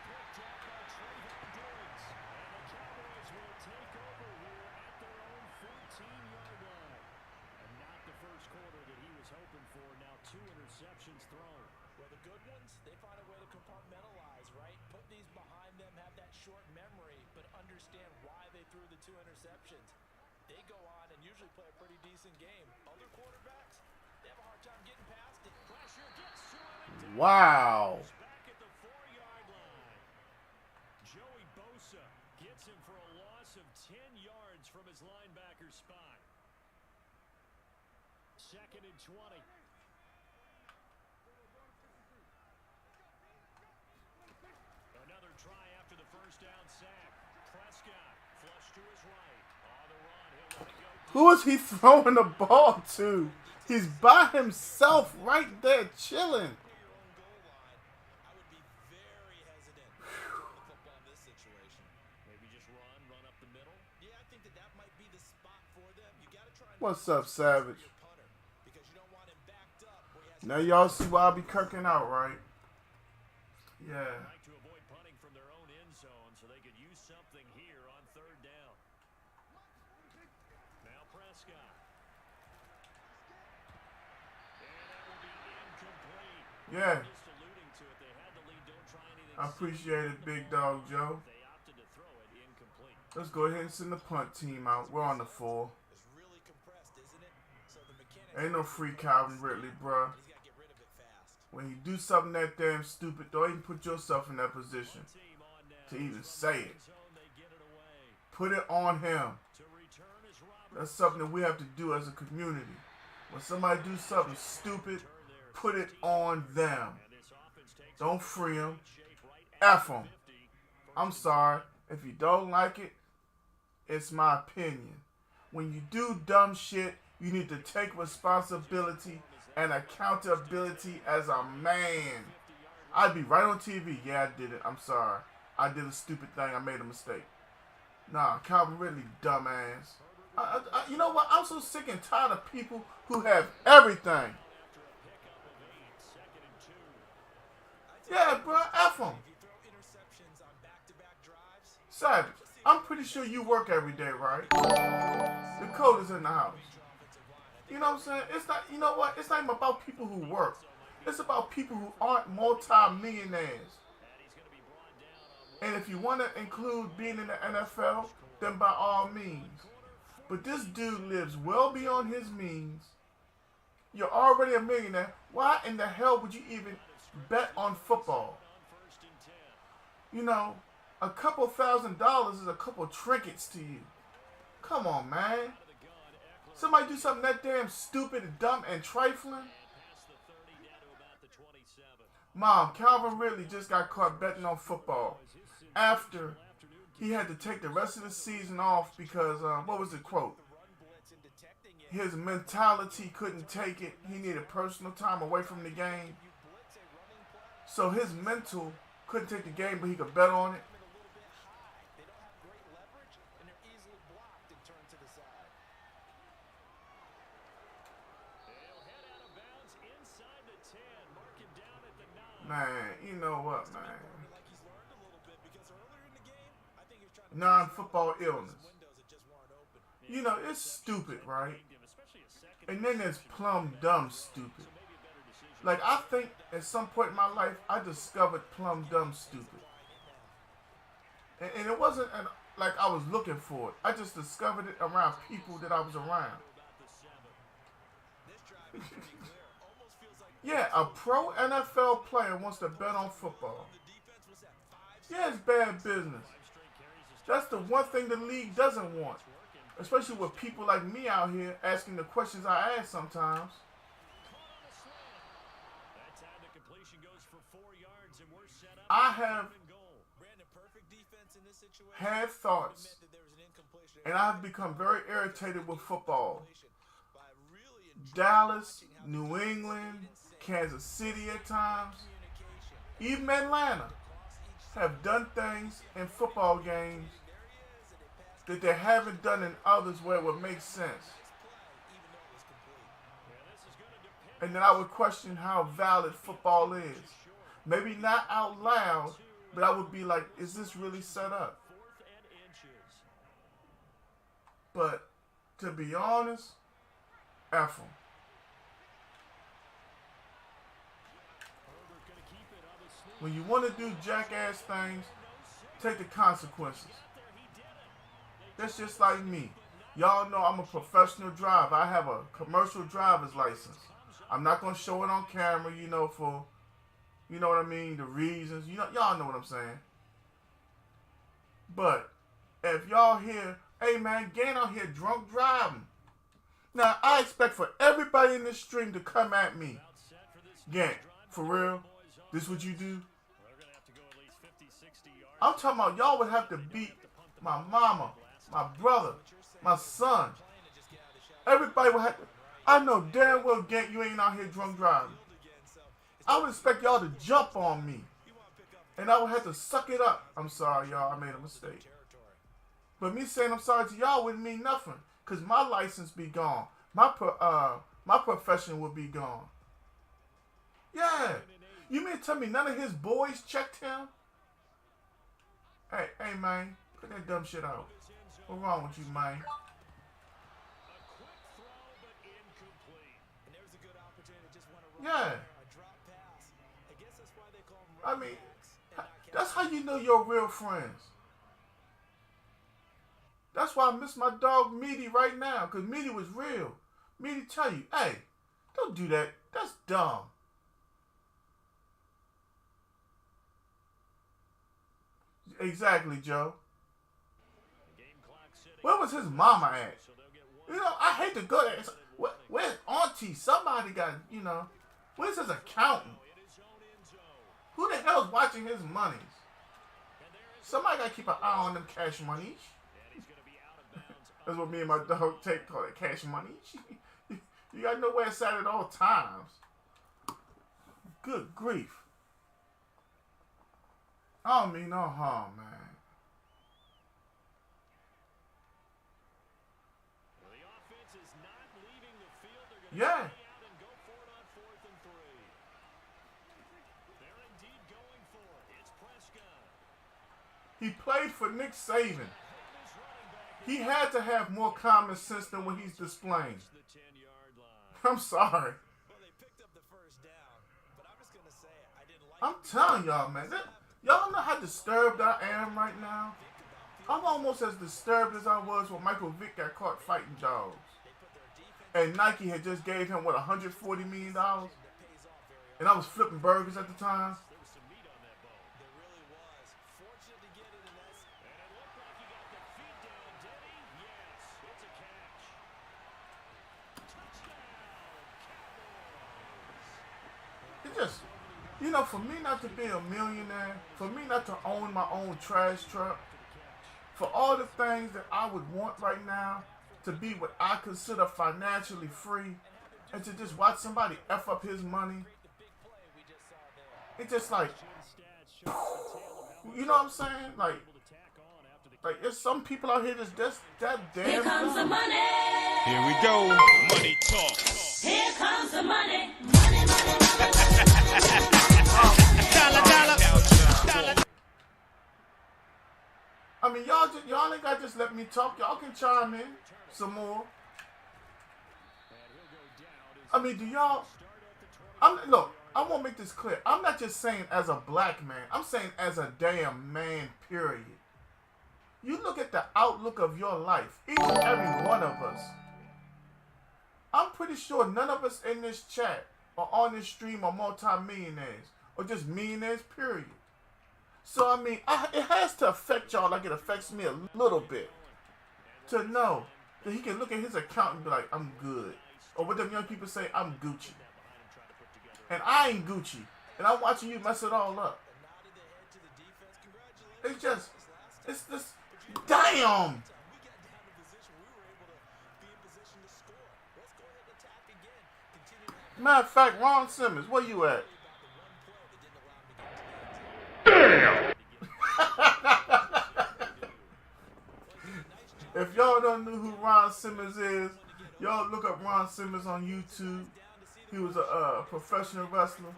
Picked off by Trayvon Diggs. And the Cowboys will take over here at their own 14-yard line. And not the first quarter that he was hoping for. Now 2 interceptions thrown. Well, the good ones, they find a way to compartmentalize, right? Put these behind them, have that short memory, but understand why they threw the 2 interceptions. They go on and usually play a pretty decent game. Other quarterbacks, they have a hard time getting past it. Pressure gets to him. Wow. Back at the 4-yard line. Joey Bosa gets him for a loss of 10 yards from his linebacker spot. 2nd and 20. Another try after the first down sack. Prescott flush to his right. On the run, he'll let it go. Who is he throwing the ball to? He's by himself right there chilling. Your own goal line, I would be very hesitant throwing the football in this situation. Maybe just run up the middle. Yeah, I think that might be the spot for them. You got to try and What's up, Savage? your punter because you don't want him backed up where he has Now y'all see why I be kirking out, right? Yeah. Like to avoid punting from their own end zone so they could use something here on 3rd down. Now Prescott. And that will be incomplete. Yeah. Just alluding to it, they had the lead. Don't try anything. I appreciate it, Big Dog Joe. They opted to throw it incomplete. Let's go ahead and send the punt team out. We're on the 4. It's really compressed, isn't it? So the mechanics Ain't no free Calvin Ridley, bruh. he's got to get rid of it fast. When you do something that damn stupid, don't even put yourself in that position Team on now. to even say it. Zone, they get it away. Put it on him. To return is Roberts. That's something that we have to do as a community. When somebody do something stupid, put it on them. And this offense takes Don't free them. shape right at F them. 50. I'm sorry. If you don't like it, it's my opinion. When you do dumb shit, you need to take responsibility and accountability as a man. I'd be right on TV. Yeah, I did it. I'm sorry. I did a stupid thing. I made a mistake. Nah, Calvin Ridley, dumbass. You know what? I'm so sick and tired of people who have everything. Yeah, bro, F them. If you throw interceptions on back-to-back drives, Savage, I'm pretty sure you work every day, right? The code is in the house. You know what I'm saying? It's not, you know what? It's not even about people who work. It's about people who aren't multi-millionaires. And if you want to include being in the NFL, then by all means. But this dude lives well beyond his means. You're already a millionaire. Why in the hell would you even bet on football? You know, a couple $1,000 is a couple trinkets to you. Come on, man. Somebody do something that damn stupid and dumb and trifling. Mom, Calvin Ridley just got caught betting on football after he had to take the rest of the season off because, what was the quote? His mentality couldn't take it. He needed personal time away from the game. So his mental couldn't take the game, but he could bet on it. they don't have great leverage, and they're easily blocked and turned to the side. They'll head out of bounds inside the 10. Mark him down at the 9. Man, you know what, man? Like he's learned a little bit because earlier in the game, I think he was trying to Non-football illness. windows that just weren't open. You know, it's stupid, right? And then there's plumb dumb stupid. Like, I think at some point in my life, I discovered plumb dumb stupid. And it wasn't like I was looking for it. I just discovered it around people that I was around. Yeah, a pro NFL player wants to bet on football. The defense was at 5 Yeah, it's bad business. That's the one thing the league doesn't want. Especially with people like me out here asking the questions I ask sometimes. That time the completion goes for 4 yards, and we're set up I for have 3rd and goal. Brandon, perfect defense in this situation. had thoughts, Meant that there was an incompletion. and I've become very irritated with football. But I really enjoyed Dallas, watching how New the England, defense didn't say Kansas City at times, communication. even Atlanta Across each have done things in football games there he is, and they passed that they haven't done in others where it would make sense. play, even though it was complete. Yeah, this is going to depend. And then I would question how valid football is. Maybe not out loud, but I would be like, is this really set up? 4th and inches. But to be honest, F them. Herbert going to keep it on the sneak. When you want to do jackass things, take the consequences. That's just like me. Y'all know I'm a professional driver. I have a commercial driver's license. I'm not going to show it on camera, for, you know what I mean, the reasons. Y'all know what I'm saying. But if y'all here, hey man, get out here drunk driving. Now, I expect for everybody in this stream to come at me. Gant, for real? This what you do? They're going to have to go at least 50, 60 yards. I'm talking about y'all would have to beat my mama, my brother, my son. Everybody would have to. I know damn well, Gant, you ain't out here drunk driving. I would expect y'all to jump on me. And I would have to suck it up. I'm sorry, y'all. I made a mistake. But me saying I'm sorry to y'all wouldn't mean nothing. Because my license be gone. My profession would be gone. Yeah. You mean to tell me none of his boys checked him? Hey, man. Put that dumb shit out. What's wrong with you, man? A quick throw, but incomplete. And there's a good opportunity to just want to run Yeah. a drop pass. I guess that's why they call them I running mean, backs and not that's how you know you're real friends. That's why I miss my dog Meaty right now, because Meaty was real. Meaty tell you, hey, don't do that. That's dumb. Exactly, Joe. Game clock sitting. Where was his mama at? So they'll get one. I hate to go there. Where's Auntie? Somebody got, where's his accountant? In his own end zone. Who the hell's watching his monies? And there is. Somebody got to keep an eye on them cash monies. And he's going to be out of bounds. That's what me and my dog take call it cash money. You gotta know where it's at all times. Good grief. I don't mean no harm, man. Well, the offense is not leaving the field. They're going to Yeah. stay out and go for it on 4th and 3. They're indeed going for it. It's Prescott. He played for Nick Saban. His running back He had to have more common sense than what he's displaying. is the 10-yard line. I'm sorry. Well, they picked up the first down, but I'm just gonna say I didn't like. I'm telling y'all, man. Y'all know how disturbed I am right now? I'm almost as disturbed as I was when Michael Vick got caught fighting dogs. And Nike had just gave him, $140 million? And I was flipping burgers at the time. There was some meat on that ball. There really was. Fortunate to get it, and that's And it looked like he got the feet down, did he? Yes, it's a catch. Touchdown, Cowboys. It just, for me not to be a millionaire, for me not to own my own trash truck, for all the things that I would want right now to be what I consider financially free, and to just watch somebody F up his money, it's just like, you know what I'm saying? Like there's some people out here that's that damn Here comes the dumb. money. Here we go. Money talk. Here comes the money. Money, money, money. Dollar. I mean, y'all ain't got to just let me talk. Y'all can chime in some more. I mean, do y'all? Look, I want to make this clear. I'm not just saying as a black man. I'm saying as a damn man, period. You look at the outlook of your life, each and every one of us. I'm pretty sure none of us in this chat or on this stream are multi-millionaires or just millionaires, period. So, I mean, it has to affect y'all like it affects me a little bit. To know that he can look at his account and be like, I'm good. Or what them young people say, I'm Gucci. And I ain't Gucci. And I'm watching you mess it all up. It's just, it's this, damn! Matter of fact, Ron Simmons, where you at? Damn! If y'all don't know who Ron Simmons is, y'all look up Ron Simmons on YouTube. He was a professional wrestler.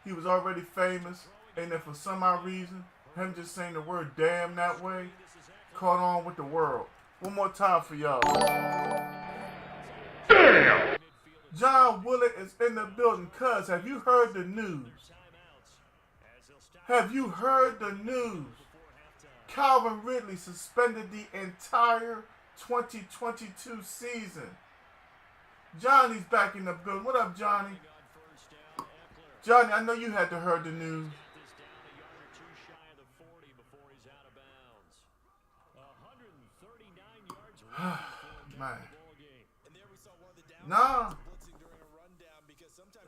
He was already famous. And then for some odd reason, him just saying the word damn that way caught on with the world. One more time for y'all. Damn! John Willett is in the building. Cuz, have you heard the news? Have you heard the news? Calvin Ridley suspended the entire 2022 season. Johnny's back in the building. What up, Johnny? Johnny, I know you had to heard the news. Man. Nah.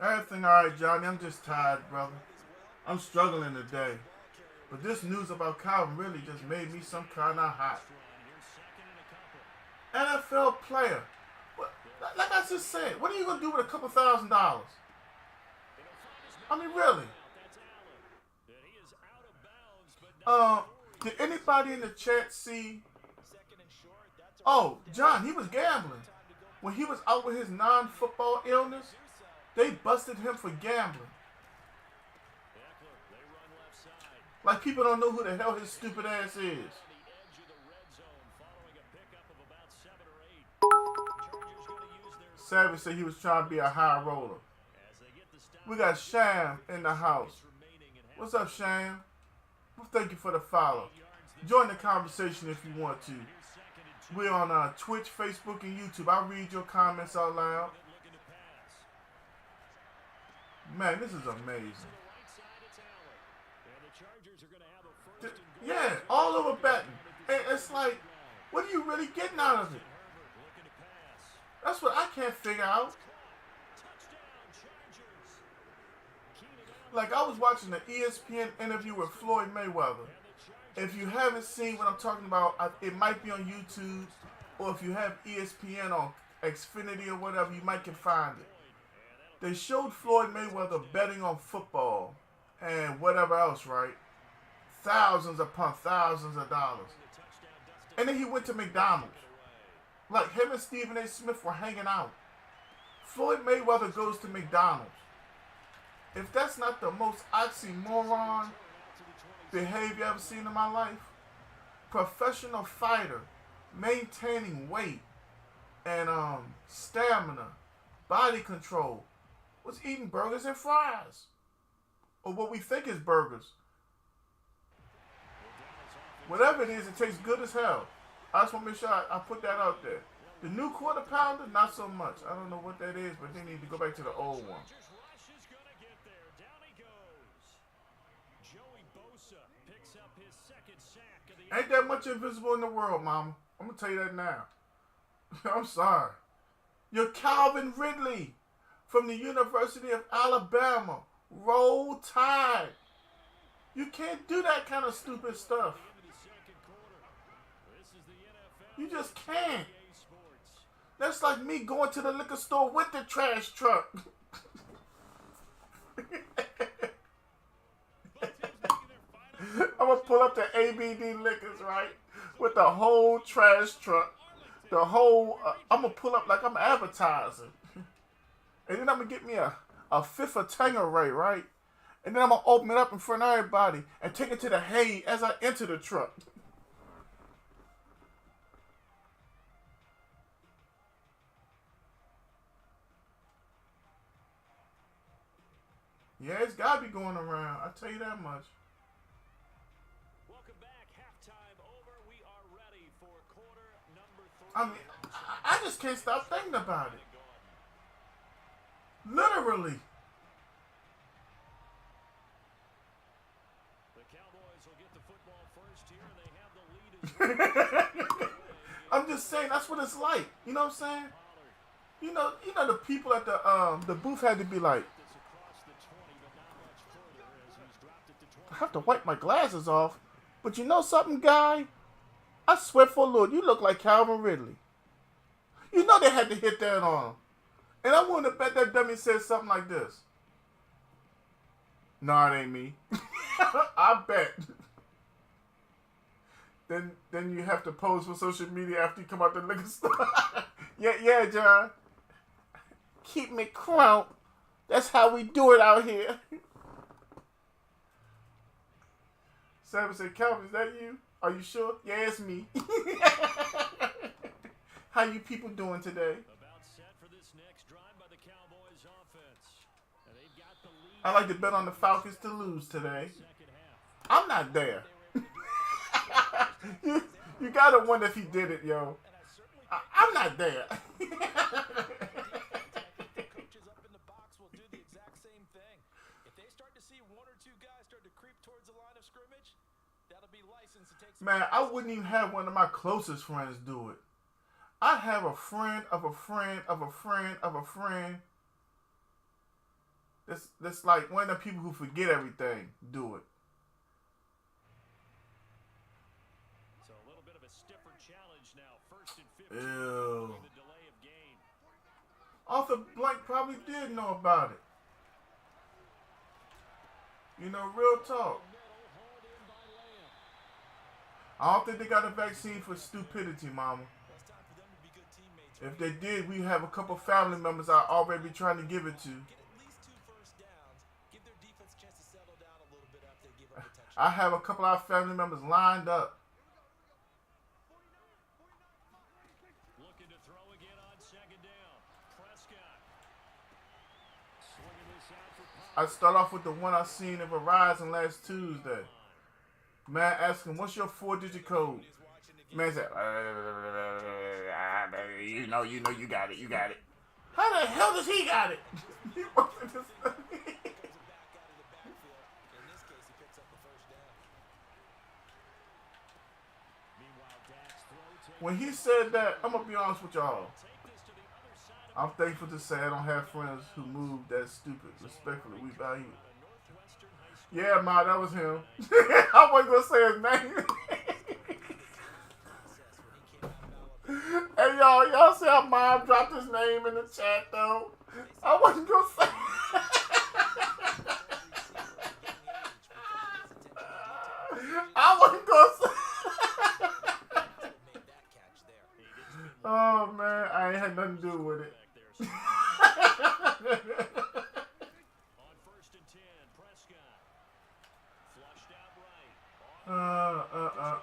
Everything alright, Johnny. I'm just tired, brother. I'm struggling today. But this news about Calvin really just made me some kind of hot. NFL player. Like I just said, what are you going to do with a couple $1,000? I mean, really. Did anybody in the chat see? Oh, John, he was gambling. When he was out with his non-football illness, they busted him for gambling. Like people don't know who the hell his stupid ass is. Savage said he was trying to be a high roller. We got Sham in the house. What's up, Sham? Well, thank you for the follow. Join the conversation if you want to. We're on Twitch, Facebook, and YouTube. I'll read your comments out loud. Man, this is amazing. Yeah, all over betting. And it's like, what are you really getting out of it? That's what I can't figure out. Like, I was watching the ESPN interview with Floyd Mayweather. If you haven't seen what I'm talking about, it might be on YouTube, or if you have ESPN on Xfinity or whatever, you might can find it. They showed Floyd Mayweather betting on football and whatever else, right? Thousands upon thousands of dollars. And then he went to McDonald's. Like him and Stephen A. Smith were hanging out. Floyd Mayweather goes to McDonald's. If that's not the most oxymoron behavior I've ever seen in my life, professional fighter, maintaining weight and stamina, body control, was eating burgers and fries. Or what we think is burgers. Whatever it is, it tastes good as hell. I just want to make sure I put that out there. The new quarter pounder, not so much. I don't know what that is, but they need to go back to the old one. Ain't that much invisible in the world, mama. I'm going to tell you that now. I'm sorry. You're Calvin Ridley from the University of Alabama. Roll Tide. You can't do that kind of stupid stuff. You just can't. That's like me going to the liquor store with the trash truck. I'm going to pull up the ABD Liquors, right? With the whole trash truck. The whole, I'm going to pull up like I'm advertising. And then I'm going to get me a fifth of Tangeray, right? And then I'm going to open it up in front of everybody and take it to the hay as I enter the truck. Yeah, it's got to be going around. I'll tell you that much. Welcome back. Halftime over. We are ready for quarter number 3. I mean, I just can't stop thinking about it. Literally. The Cowboys I'm just saying that's what it's like. You know what I'm saying? You know the people at the booth had to be like, I have to wipe my glasses off. But you know something, guy? I swear for Lord, you look like Calvin Ridley. You know they had to hit that on him. And I wouldn't have bet that dummy said something like this. No, it ain't me. I bet. Then you have to pose for social media after you come out the liquor store. yeah, John. Keep me crunk. That's how we do it out here. Sam said, Calvin, is that you? Are you sure? Yeah, it's me. How you people doing today? About set for this next drive by the Cowboys offense. And they've got the lead. I like to bet on the Falcons to lose today. Second half. I'm not there. you gotta wonder if he did it, yo. I'm not there. Coaches up in the box will do the exact same thing. If they start to see one or two guys start to creep towards the line of scrimmage, that'll be license to take some Man, I wouldn't even have one of my closest friends do it. I'd have a friend of a friend of a friend of a friend. That's like one of the people who forget everything do it. So a little bit of a stiffer challenge now. First and 15. Ew. The delay of game. Arthur Blank probably did know about it. You know, real talk. I don't think they got a vaccine for stupidity, mama. If they did, we have a couple family members I'd already be trying to give it to. Get at least 2 first downs. Give their defense a chance to settle down a little bit after they give up attention. I have a couple of our family members lined up. Looking to throw again on second down. Prescott. Swinging this out for I start off with the one I seen in Verizon last Tuesday. Man asked him, what's your 4-digit code? Man said, you know, you got it. How the hell does he got it? He wasn't just When he said that, I'm going to be honest with y'all. I'm thankful to say I don't have friends who move that stupid. Respectfully, we value it. Yeah, Ma, that was him. I wasn't going to say his name. Hey, y'all see how Mom dropped his name in the chat, though? I wasn't going to say. I wasn't going to say. Oh, man, I ain't had nothing to do with it. on first and 10. Prescott. Flushed out right.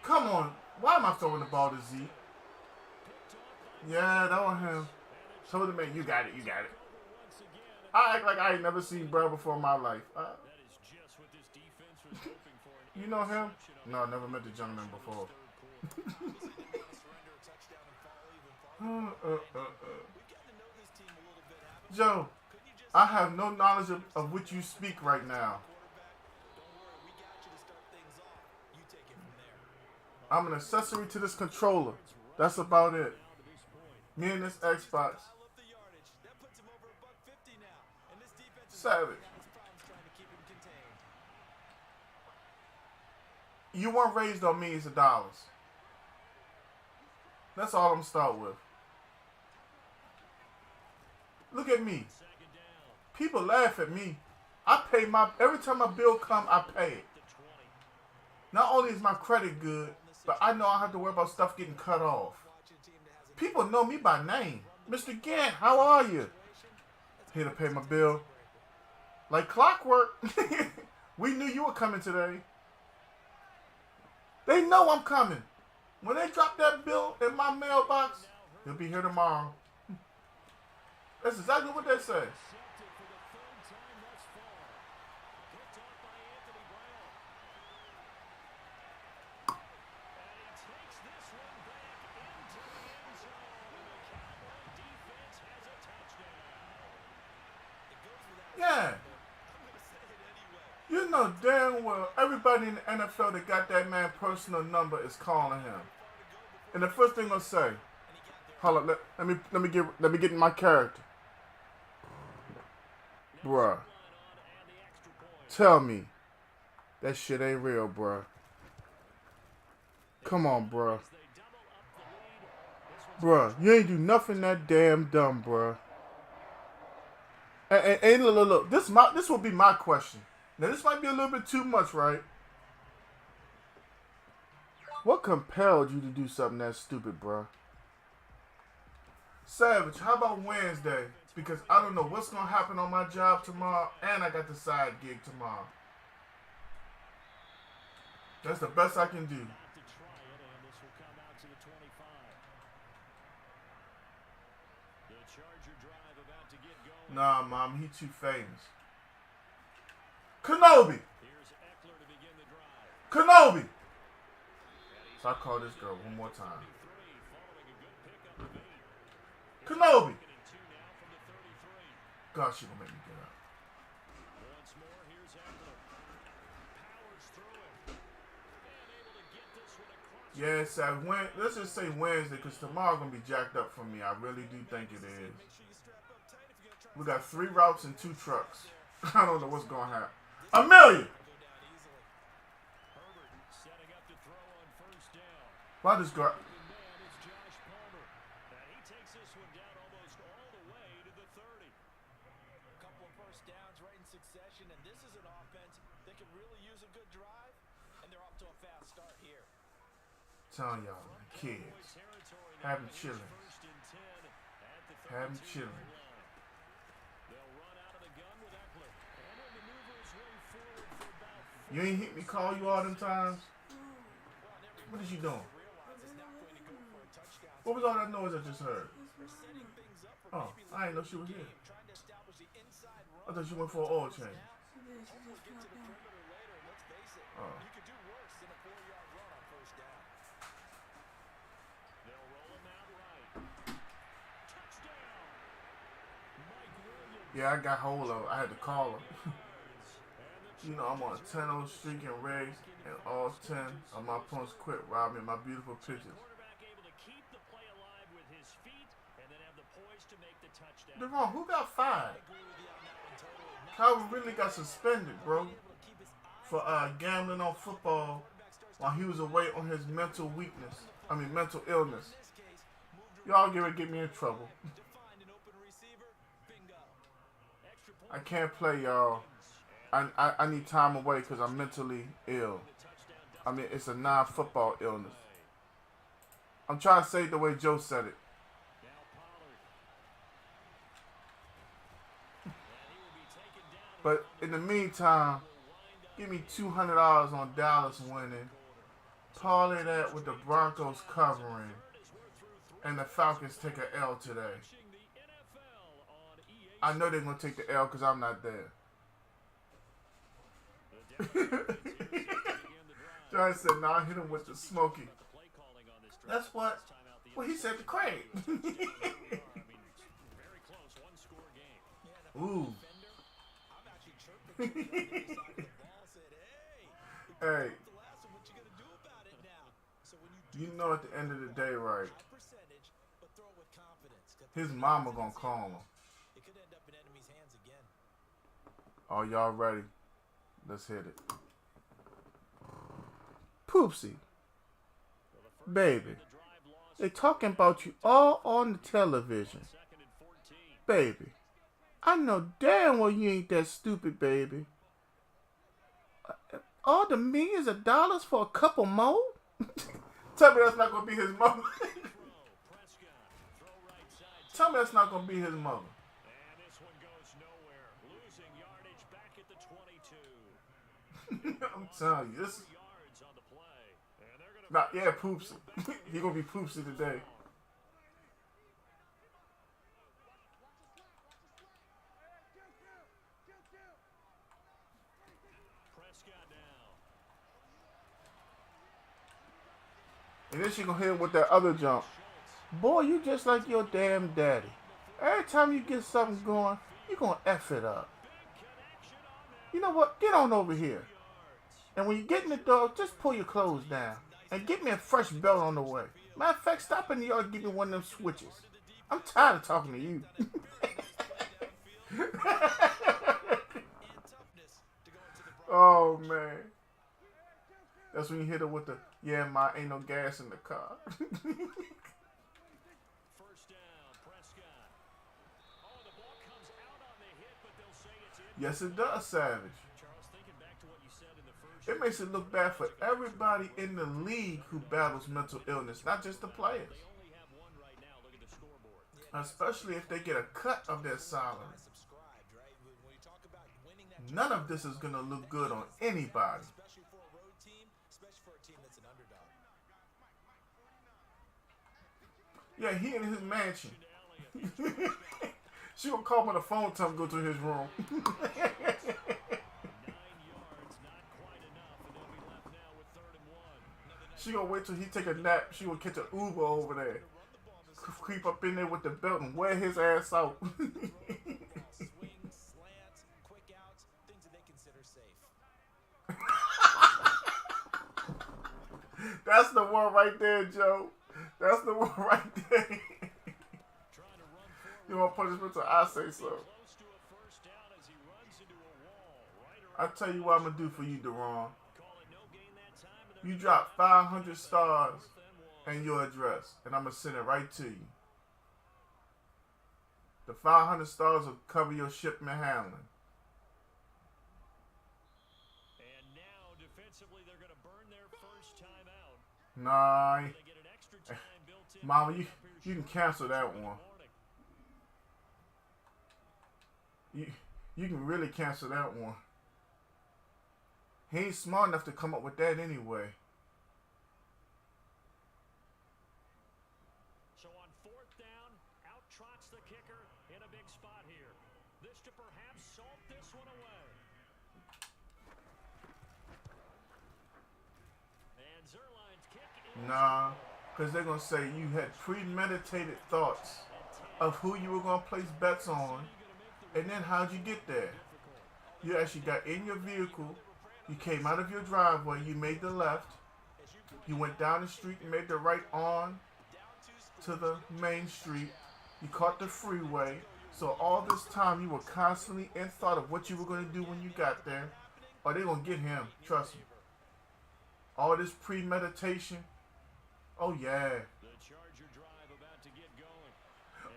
Come on. Why am I throwing the ball to Zeke? Yeah, that was him. Told him, man, you got it. I act like I ain't never seen bro before in my life. That is just what this defense was hoping for. You know him? No, I never met the gentleman before. Joe, I have no knowledge of what you speak right now. I'm an accessory to this controller. That's about it. Me and this Xbox. Savage. You weren't raised on millions of dollars. That's all I'm gonna start with. Look at me. People laugh at me. I pay every time my bill come, I pay it. Not only is my credit good, but I know I have to worry about stuff getting cut off. People know me by name. Mr. Gant, how are you? Here to pay my bill. Like clockwork. We knew you were coming today. They know I'm coming. When they drop that bill in my mailbox, he'll be here tomorrow. That's exactly what they say. Yeah. You know damn well everybody in the NFL that got that man personal number is calling him. And the first thing I'm gonna say, hold up, let me get in my character. Bruh. Tell me that shit ain't real, bruh. Come on, bruh. Bruh, you ain't do nothing that damn dumb, bruh. And look, this will be my question. Now this might be a little bit too much, right? What compelled you to do something that stupid, bruh? Savage, how about Wednesday? Because I don't know what's gonna happen on my job tomorrow, and I got the side gig tomorrow. That's the best I can do. Nah, Mom, he too famous. Kenobi! Kenobi! So I call this girl one more time. Kenobi! God, she gonna make me get up. Yeah, so let's just say Wednesday, because tomorrow gonna be jacked up for me. I really do think it is. We got 3 routes and 2 trucks. I don't know what's gonna happen. $1 million! Why this girl? And this is an offense that can really use a good drive, and they're off to a fast start here. Telling y'all, man, kids, have them chilling. Have them chilling. You ain't hit me, call you all them times? What is you doing? What was all that noise I just heard? Oh, I didn't know she was here. I thought she went for an oil change. Oh. Yeah, I got hold of it. I had to call her. You know, I'm on a 10-0 streak in race, and all 10 of my opponents quit robbing my beautiful pitches. Devon, who got 5? Calvin really got suspended, bro, for gambling on football while he was away on his mental illness. Y'all get me in trouble. I can't play, y'all. I need time away because I'm mentally ill. I mean, it's a non-football illness. I'm trying to say it the way Joe said it. But in the meantime, give me $200 on Dallas winning. Parlay that with the Broncos covering. And the Falcons take an L today. I know they're going to take the L because I'm not there. John said, nah, I hit him with the smoky. That's what he said to Craig. Ooh. Hey, you know at the end of the day, right? His mama gonna call him. Are y'all ready? Let's hit it. Poopsie. Baby. They talking about you all on the television. Baby. I know damn well you ain't that stupid, baby. All the millions of dollars for a couple more? Tell me that's not going to be his mother. Tell me that's not going to be his mother. And this one goes nowhere. Losing yardage back at the 22. I'm telling you, this. Nah, yeah, Poopsie. He gonna be Poopsie today. And then she gonna hit him with that other jump. Boy, you just like your damn daddy. Every time you get something going, you gonna F it up. You know what? Get on over here. And when you get in the door, just pull your clothes down. And get me a fresh belt on the way. Matter of fact, stop in the yard and give me one of them switches. I'm tired of talking to you. Oh, man. That's when you hit her with the, yeah, ma, ain't no gas in the car. First down, Prescott. Oh, the ball comes out on the hit, but they'll say it's in. Yes, it does, Savage. Charles, thinking back to what you said in the first. It makes it look bad for everybody in the league who battles mental illness, not just the players. They only have one right now. Look at the scoreboard. Especially if they get a cut of their salary. None of this is going to look good on anybody. Especially for a road team, especially for a team that's an underdog. Yeah, he in his mansion. She gonna call him on the phone, tell him to go to his room. 9 yards, not quite enough, and they'll be left now with 3rd and 1. She gonna wait till he take a nap. She gonna catch an Uber over there. Creep up in there with the belt and wear his ass out. Swings, slants, quick outs, things that they consider safe. That's the one right there, Joe. That's the one right there. Trying to run forward. You want punishment till I say so. Close to a first down as he runs into a wall. Right I around. tell you what I'm gonna do for you, Deron. Call it no gain that time, and they're You gonna drop 500 stars fourth and 1. and your address, and I'm gonna send it right to you. The 500 stars will cover your shipment handling. And now defensively, they're gonna burn their first time out. Nah, They get an extra time built in. Mama, you can cancel that one. You can really cancel that one. He ain't smart enough to come up with that anyway. So on 4th down, out trots the kicker in a big spot here. This to perhaps salt this one away. And Zerline's kick is Nah, because they're going to say you had premeditated thoughts of who you were going to place bets on, and then how'd you get there? You actually got in your vehicle, you came out of your driveway, you made the left, you went down the street and made the right on to the main street, you caught the freeway, so all this time you were constantly in thought of what you were going to do when you got there, or they're going to get him, trust me. All this premeditation, oh yeah. the Charger drive about to get going.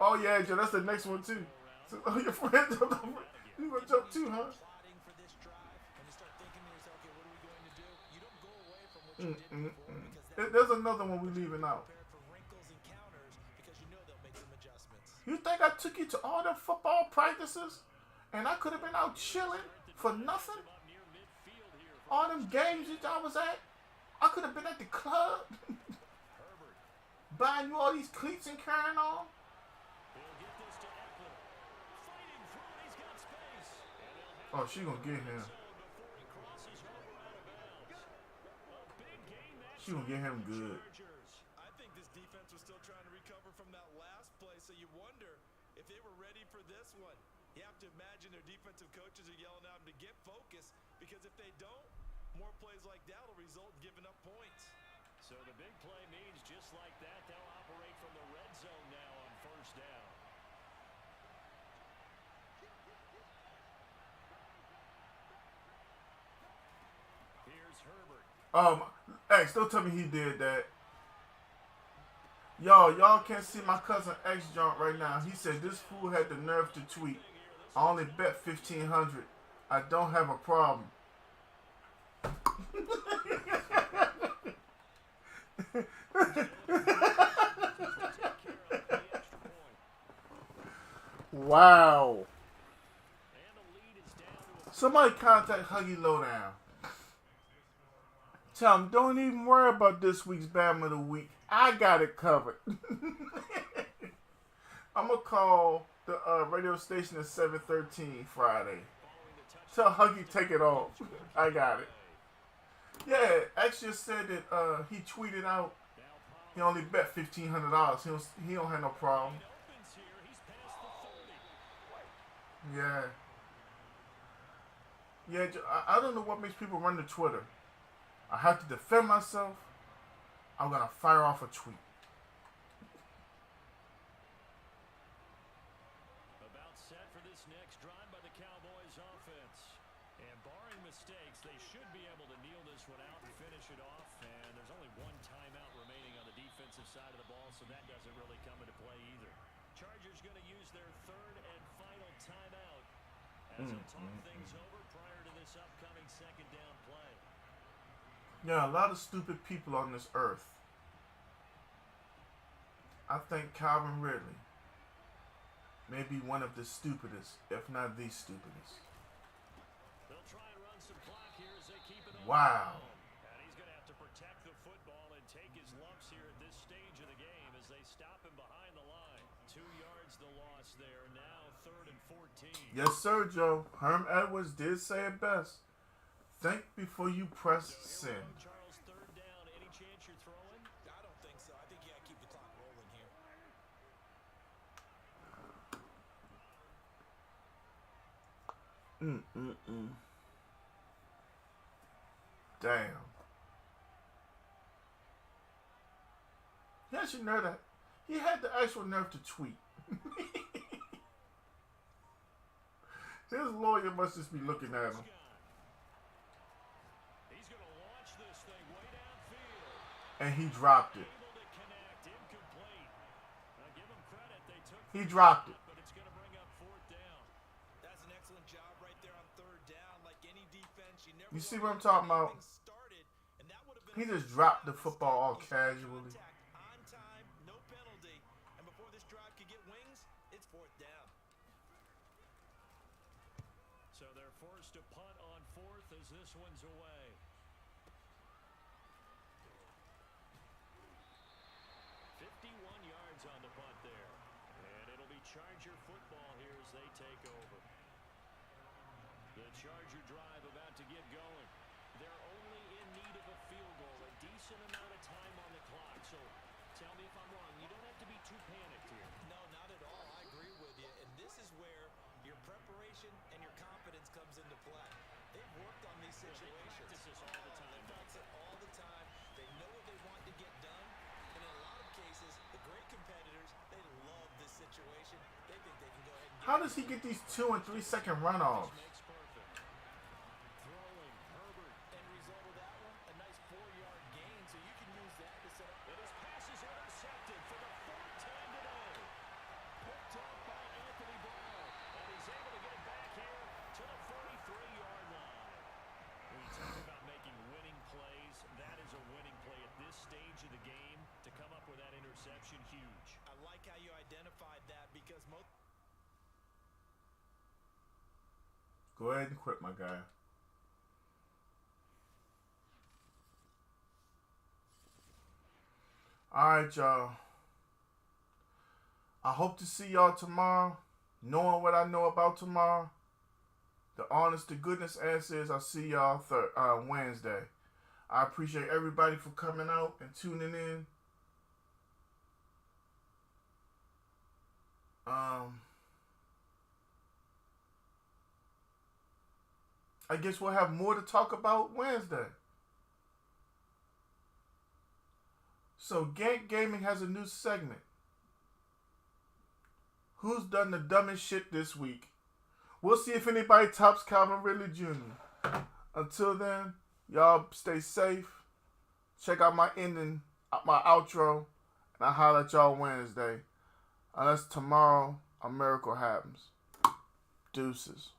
Oh yeah, Joe, that's the next one too. So, oh, your friend jumped over. You gonna jump too, huh? Plotting for this drive, and you start thinking to yourself, okay, what are we going to do? You don't go away from what you did before because There's another one we leaving out. prepare for wrinkles and counters because you know they'll make some adjustments. You think I took you to all the football practices, and I could have been out chilling for nothing? Up near midfield here. All them games that I was at, I could have been at the club, Herbert. buying you all these cleats and carrying on. They'll get this to Eckler. Fighting through it, he's got space. And they'll have Oh, she gonna get him. zone before he crosses over out of bounds. A big gain that She gonna get him good. Chargers. I think this defense was still trying to recover from that last play, so you wonder if they were ready for this one. You have to imagine their defensive coaches are yelling at them to get focused because if they don't, more plays like that will result in giving up points. So the big play means just like that, they'll operate from the red zone now on first down. Here's Herbert. X, don't tell me he did that. Y'all can't see my cousin X jump right now. He said this fool had the nerve to tweet. I only bet 1,500. I don't have a problem. Wow. And the lead is down to Somebody contact Huggy Lowdown. Tell him, don't even worry about this week's Bam of the Week. I got it covered. I'm going to call the radio station at 7:13 Friday. Tell Huggy take it off. I got it. Yeah, X just said that he tweeted out he only bet $1,500. He don't have no problem. opens here. He's past the 30. Yeah. Yeah, I don't know what makes people run to Twitter. I have to defend myself. I'm gonna fire off a tweet. About set for this next drive by the Cowboys offense. And barring mistakes, they should be able to kneel this one out and finish it off. And there's only one timeout remaining on the defensive side of the ball, so that doesn't really come into play either. Chargers going to use their third and final timeout as they talk things over prior to this upcoming second down play. Yeah, a lot of stupid people on this earth. I think Calvin Ridley may be one of the stupidest, if not the stupidest. They'll try and run some clock here as they keep it on. Wow. And he's going to have to protect the football and take his lumps here at this stage of the game as they stop him behind the line. 2 yards the loss there. Now 3rd and 14. Yes, sir, Joe. Herm Edwards did say it best. Think before you press So here we send. go, Charles, 3rd down. Any chance you're throwing? I don't think so. I think you got to keep the clock rolling here. Damn. He actually nerve that. He had the actual nerve to tweet. His lawyer must just be looking at him. He's going to launch this thing way downfield. And he dropped it. Able to connect. Incomplete. Now give him credit. They took He dropped it. but it's going to bring up 4th down. That's an excellent job right there on 3rd down. Like any defense, you never You see want what I'm to talking get about? things started, and that would have been He a just first dropped down. the football all He's made casually. contact on time, no penalty. And before this drive could get wings, it's 4th down. So they're forced to punt on 4th as this one's away. 51 yards on the punt there. And it'll be Charger football here as they take over. The Charger drive about to get going. They're only in need of a field goal, a decent amount of time on the clock. So tell me if I'm wrong. You don't have to be too panicked here. No, not at all. I agree with you. And this is where your preparation and your confidence comes into play. They've worked on these situations. They practice this all the time. They practice it all the time. They know what they want to get done. And in a lot of cases, the great competitors, they love this situation. They think they can go ahead and get How does he get these 2 and 3 second runoffs? Makes perfect. Throwing, Herbert. end result of that one. A nice 4-yard gain, so you can use that to set up. And his pass is intercepted for the 4th time today. Picked up by Anthony Brown. And he's able to get it back here to the 43-yard line. When you talk about making winning plays, that is a winning play at this stage of the game. To come up with that interception, huge. I like how you identified that because most Go ahead and quit, my guy. Alright, y'all. I hope to see y'all tomorrow. Knowing what I know about tomorrow, the honest to goodness answer is I'll see y'all Wednesday. I appreciate everybody for coming out and tuning in. I guess we'll have more to talk about Wednesday. So Gank Gaming has a new segment. Who's done the dumbest shit this week? We'll see if anybody tops Calvin Ridley Jr. Until then, y'all stay safe. Check out my ending, my outro, and I'll holler at y'all Wednesday. Unless tomorrow a miracle happens. Deuces.